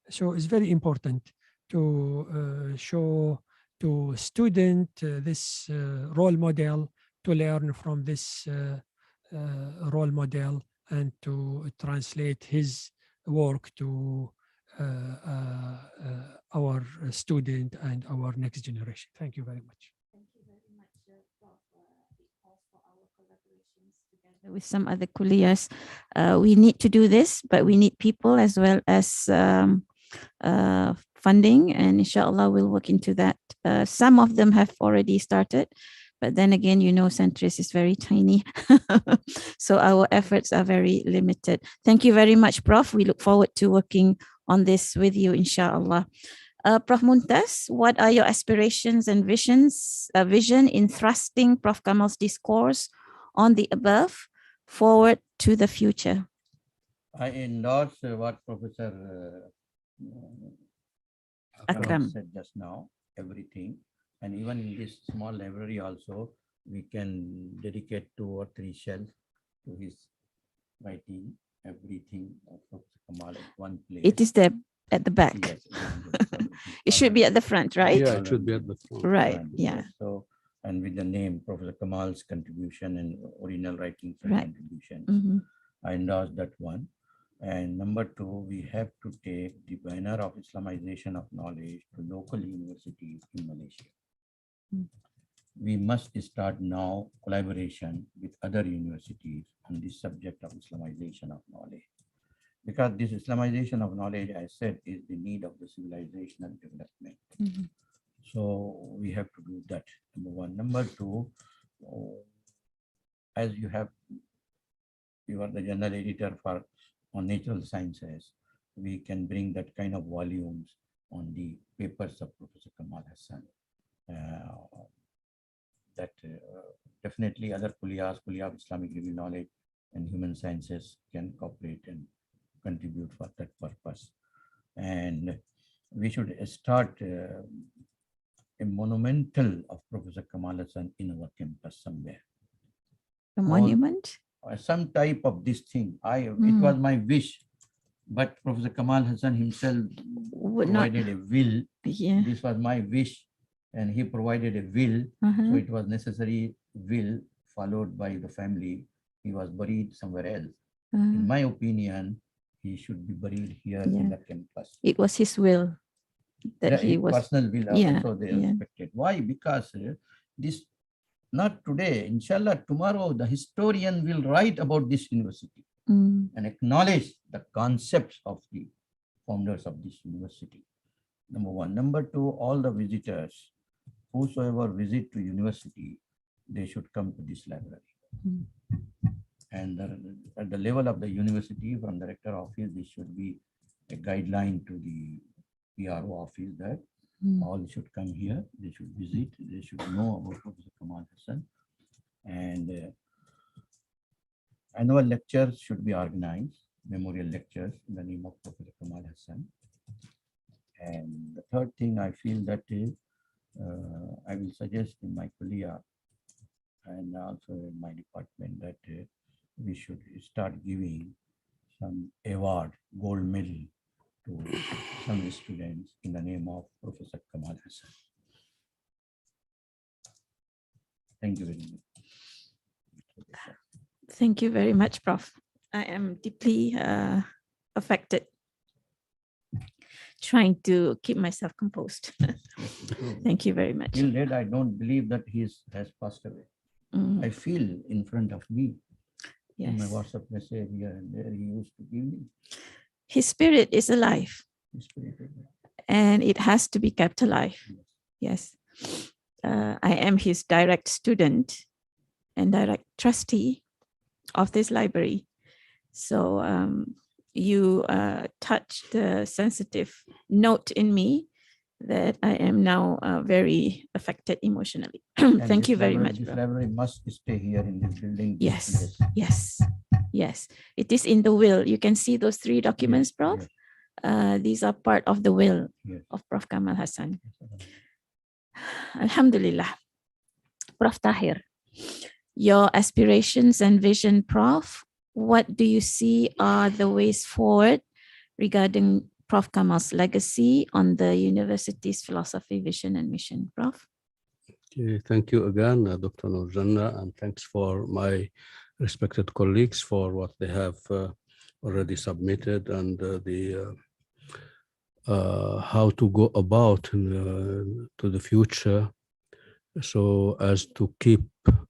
Speaker 5: So it's very important to show to student this role model, to learn from this role model, and to translate his work to our student and our next generation. Thank you very much.
Speaker 2: Thank you very much, Prof. Because for our collaborations together with some other kulliyas, we need to do this, but we need people as well as funding, and inshallah we'll work into that. Some of them have already started, but then again, you know, Centris is very tiny. So our efforts are very limited. Thank you very much, Prof. We look forward to working on this with you, inshallah. Prof. Mumtaz, what are your aspirations and vision in thrusting Prof. Kamal's discourse on the above forward to the future?
Speaker 1: I endorse what Professor
Speaker 2: Akram
Speaker 1: said just now, everything. And even in this small library also, we can dedicate 2 or 3 shelves to his writing, everything of Professor Kamal at one place.
Speaker 2: It is there at the back.
Speaker 1: Yes,
Speaker 2: It should be at the front, right?
Speaker 4: Yeah, it should be at the front.
Speaker 2: Right, yeah.
Speaker 1: So, and with the name Professor Kamal's contribution and original writings and
Speaker 2: Right.
Speaker 1: contributions,
Speaker 2: Mhm.
Speaker 1: I endorse that one. And number 2, we have to take the banner of Islamization of knowledge to local universities in Malaysia. We must start now collaboration with other universities on this subject of Islamization of knowledge. Because this Islamization of knowledge, I said, is the need of the civilizational development.
Speaker 2: Mhm.
Speaker 1: So we have to do that, number 1. Number 2, as you are the general editor for on natural sciences, we can bring that kind of volumes on the papers of Professor Kamal Hassan. Definitely other Kulliyah of Islamic Review Knowledge and Human Sciences can cooperate and contribute for that purpose. And we should start a monumental of Professor Kamal Hassan in our campus somewhere.
Speaker 2: A monument?
Speaker 1: Some type of this thing. It was my wish, but Professor Kamal Hassan himself provided a will.
Speaker 2: Yeah.
Speaker 1: This was my wish, and he provided a will. So it was necessary will followed by the family. He was buried somewhere else. In my opinion, he should be buried here in the campus.
Speaker 2: It was his will that he was
Speaker 1: personal will also they respected. Why? Because this not today, inshallah, tomorrow the historian will write about this university and acknowledge the concepts of the founders of this university. Number 1. Number 2, all the visitors, whosoever visit to university, they should come to this library. And at the level of the university, from the rector office, this should be a guideline to the PRO office that all should come here, they should visit, they should know about Professor Kamal Hassan. And annual lectures should be organized, memorial lectures in the name of Professor Kamal Hassan. And the third thing I feel that is, I will suggest in my kuliya and also in my department that we should start giving some award, gold medal to some students in the name of Professor Kamal Hassan. Thank you very much.
Speaker 2: Thank you very much, Prof. I am deeply affected, trying to keep myself composed. Thank you very much.
Speaker 1: Till date, I don't believe that he has passed away. I feel in front of me. In my
Speaker 2: Yes.
Speaker 1: WhatsApp message here and there, he used to give me
Speaker 2: His spirit is alive,
Speaker 1: his spirit.
Speaker 2: and it has to be kept alive. Yes. I am his direct student and direct trustee of this library. So you touched the sensitive note in me that I am now very affected emotionally. Thank you very much.
Speaker 1: This
Speaker 2: Prof.
Speaker 1: library must stay here in this building. this
Speaker 2: Yes,
Speaker 1: place.
Speaker 2: yes, yes. It is in the will. You can see those 3 documents,
Speaker 1: Yes,
Speaker 2: Prof.
Speaker 1: yes,
Speaker 2: These are part of the will
Speaker 1: yes.
Speaker 2: of Prof. Kamal Hassan. Alhamdulillah. Prof. Tahir, your aspirations and vision, Prof. What do you see are the ways forward regarding Prof. Kamal's legacy on the university's philosophy, vision, and mission, Prof?
Speaker 4: Okay, thank you again, Dr. Nurjanna, and thanks for my respected colleagues for what they have already submitted and how to go about to the future so as to keep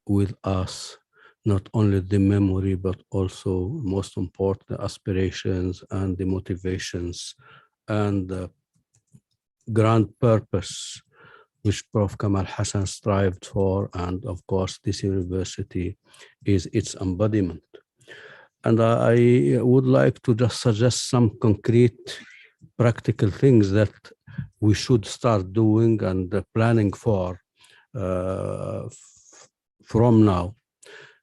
Speaker 4: with us not only the memory, but also most important, the aspirations and the motivations and the grand purpose which Prof. Kamal Hassan strived for. And of course, this university is its embodiment. And I would like to just suggest some concrete practical things that we should start doing and planning for from now.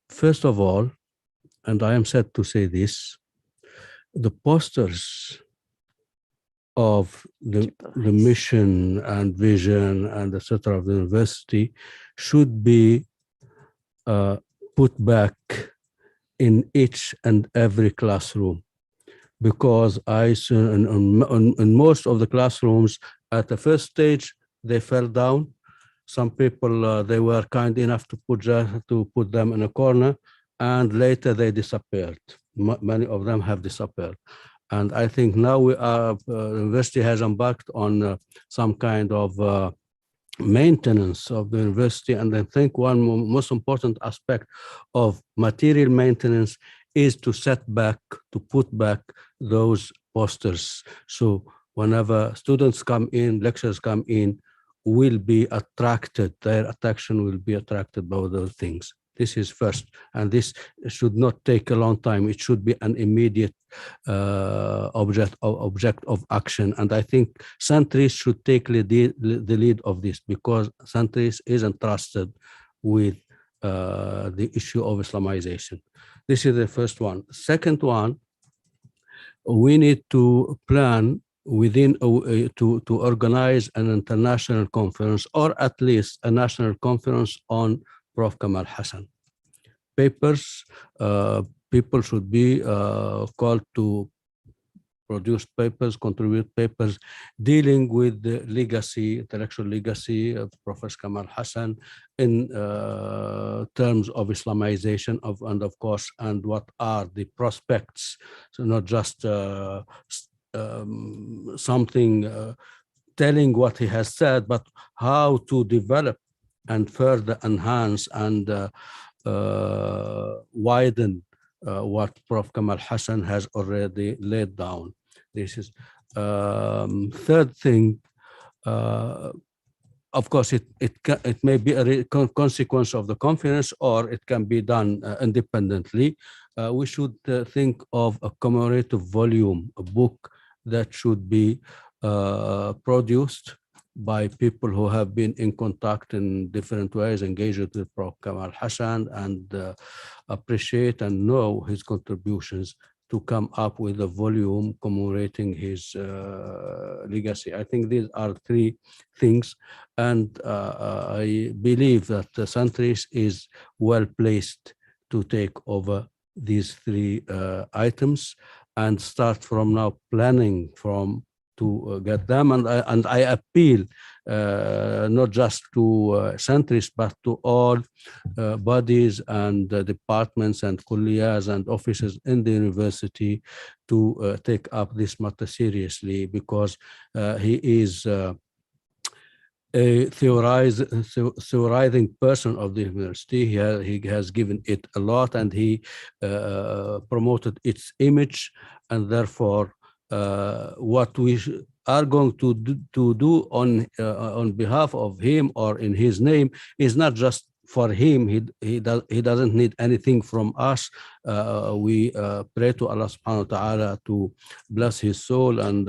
Speaker 4: First of all, and I am sad to say this, the posters of the mission and vision and etc. of the university should be put back in each and every classroom, because I saw in most of the classrooms at the first stage they fell down. Some people they were kind enough to put them in a corner, and later they disappeared. Many of them have disappeared. And I think now we are, university has embarked on some kind of maintenance of the university. And I think one most important aspect of material maintenance is to put back those posters. So whenever students come in, lecturers come in, will be attracted, their attention will be attracted by those things. This is first, and this should not take a long time. It should be an immediate object of action. And I think Centris should take the lead of this, because Centris is entrusted with the issue of Islamization. This is the first one. Second one, we need to plan to organize an international conference, or at least a national conference on Prof. Kamal Hassan. Papers, people should be called to produce papers, contribute papers dealing with the legacy, intellectual legacy of Professor Kamal Hassan in terms of Islamization and of course, and what are the prospects. So not just something telling what he has said, but how to develop and further enhance and widen what Prof. Kamal Hassan has already laid down. This is third thing. Of course, it may be a consequence of the conference, or it can be done independently. we should think of a commemorative volume, a book that should be produced by people who have been in contact in different ways, engaged with Prof. Kamal Hassan, and appreciate and know his contributions to come up with a volume commemorating his legacy. I think these are three things, and I believe that the Centris is well placed to take over these three items and start from now planning from to get them. And I appeal not just to Centris, but to all bodies and departments and kulliyas and offices in the university to take up this matter seriously, because he is a theorizing person of the university. He has given it a lot, and he promoted its image, and therefore what we are going to do on behalf of him or in his name is not just for him. He doesn't need anything from us. We pray to Allah subhanahu wa ta'ala to bless his soul and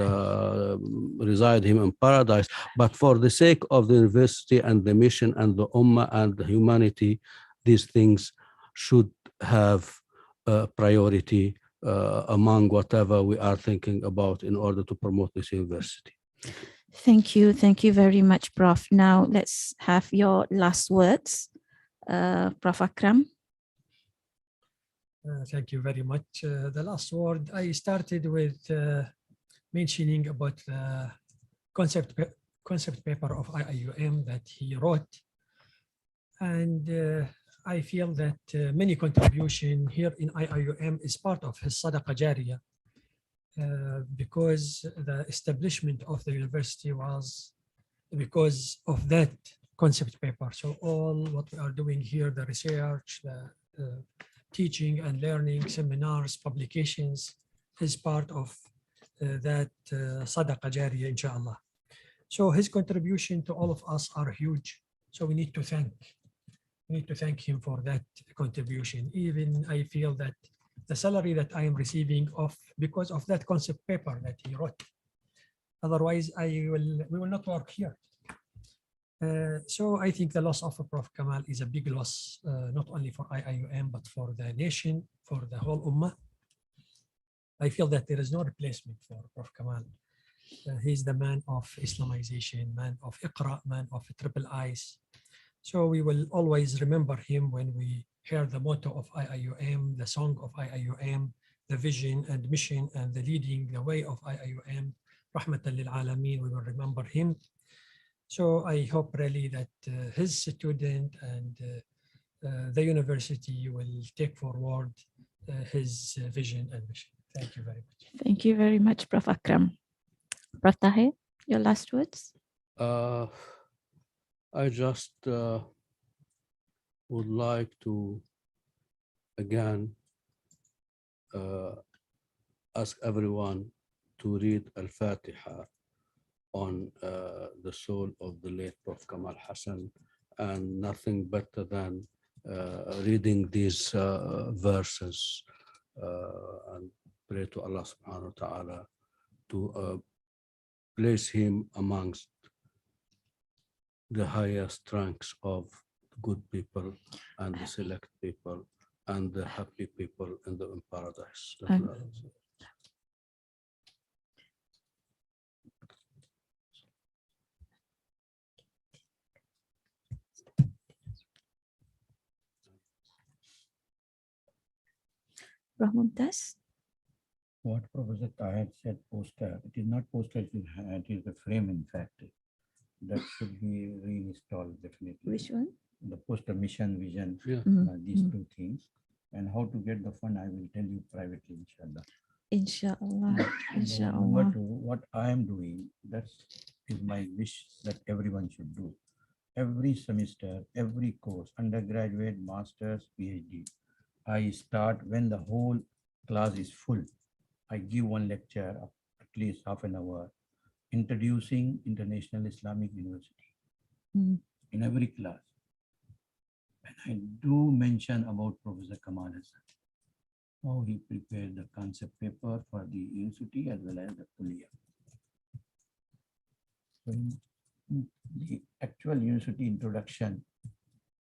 Speaker 4: reside him in paradise. But for the sake of the university and the mission and the ummah and the humanity, these things should have priority among whatever we are thinking about in order to promote this university.
Speaker 2: Thank you. Thank you very much, Prof. Now let's have your last words, Prof. Akram.
Speaker 5: Thank you very much. The last word, I started with mentioning about the concept paper of IIUM that he wrote. And I feel that many contribution here in IIUM is part of his Sadaqa Jariyah, because the establishment of the university was because of that concept paper. So all what we are doing here, the research, the teaching and learning, seminars, publications, is part of that Sadaqa Jariyah, inshallah. So his contribution to all of us are huge. So we need to thank him for that contribution. Even I feel that the salary that I am receiving because of that concept paper that he wrote. Otherwise, we will not work here. So I think the loss of Prof. Kamal is a big loss, not only for IIUM, but for the nation, for the whole ummah. I feel that there is no replacement for Prof. Kamal. He's the man of Islamization, man of Iqra, man of triple I's. So we will always remember him when we hear the motto of IIUM, the song of IIUM, the vision and mission and the leading the way of IIUM, Rahmatan lil Alameen, we will remember him. So I hope really that his student and the university will take forward his vision and mission. Thank you very much.
Speaker 2: Thank you very much, Prof. Akram. Prof. Tahir, your last words?
Speaker 4: I just would like to again ask everyone to read Al-Fatiha on the soul of the late Prof. Kamal Hassan, and nothing better than reading these verses and pray to Allah subhanahu wa ta'ala to place him amongst the highest ranks of good people and the select people and the happy people in the paradise.
Speaker 2: Rahmuntas?
Speaker 1: What Professor Tahir said, poster, it is not poster, it is a frame, in fact. That should be reinstalled, definitely.
Speaker 2: Which one?
Speaker 1: The poster, mission, vision,
Speaker 4: Yeah.
Speaker 1: these two things. And how to get the fund, I will tell you privately, inshallah.
Speaker 2: Inshallah. Inshallah.
Speaker 1: Number two, what I am doing, that is my wish that everyone should do. Every semester, every course, undergraduate, master's, PhD, I start when the whole class is full. I give one lecture of at least half an hour, introducing International Islamic University in every class. And I do mention about Professor Kamal Hassan. how he prepared the concept paper for the university as well as the kuliya. So the actual university introduction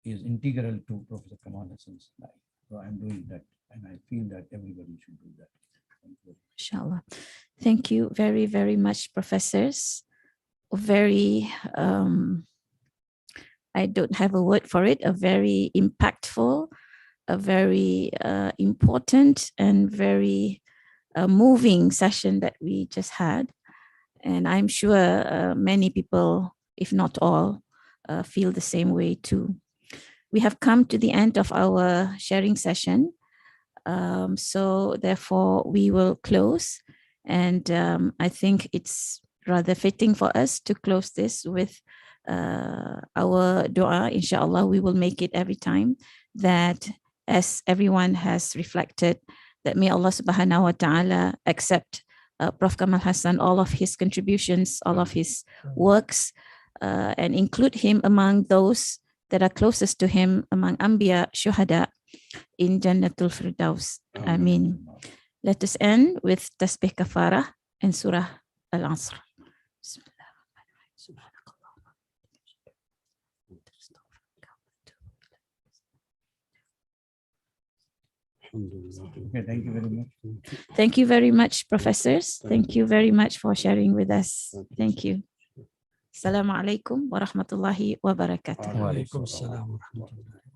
Speaker 1: is integral to Professor Kamal Hassan's life. So I'm doing that, and I feel that everybody should do that. Thank you.
Speaker 2: Inshallah. Thank you very, very much, professors. Very, I don't have a word for it, a very impactful, a very important and very moving session that we just had. And I'm sure many people, if not all, feel the same way too. We have come to the end of our sharing session. So therefore we will close. And I think it's rather fitting for us to close this with our dua. Inshallah, we will make it every time, that as everyone has reflected, that may Allah subhanahu wa ta'ala accept Prof. Kamal Hassan, all of his contributions, all of his works, and include him among those that are closest to him, among Anbiya, Shuhada, in Jannatul Firdaus. Ameen. Let us end with Tasbih Kafarah and Surah Al-Asr.
Speaker 1: Okay, thank you very much.
Speaker 2: Thank you very much, professors. Thank you very much for sharing with us. Thank you. Assalamu alaikum wa rahmatullahi wa barakatuh.
Speaker 5: Wa alaikum assalam wa rahmatullahi.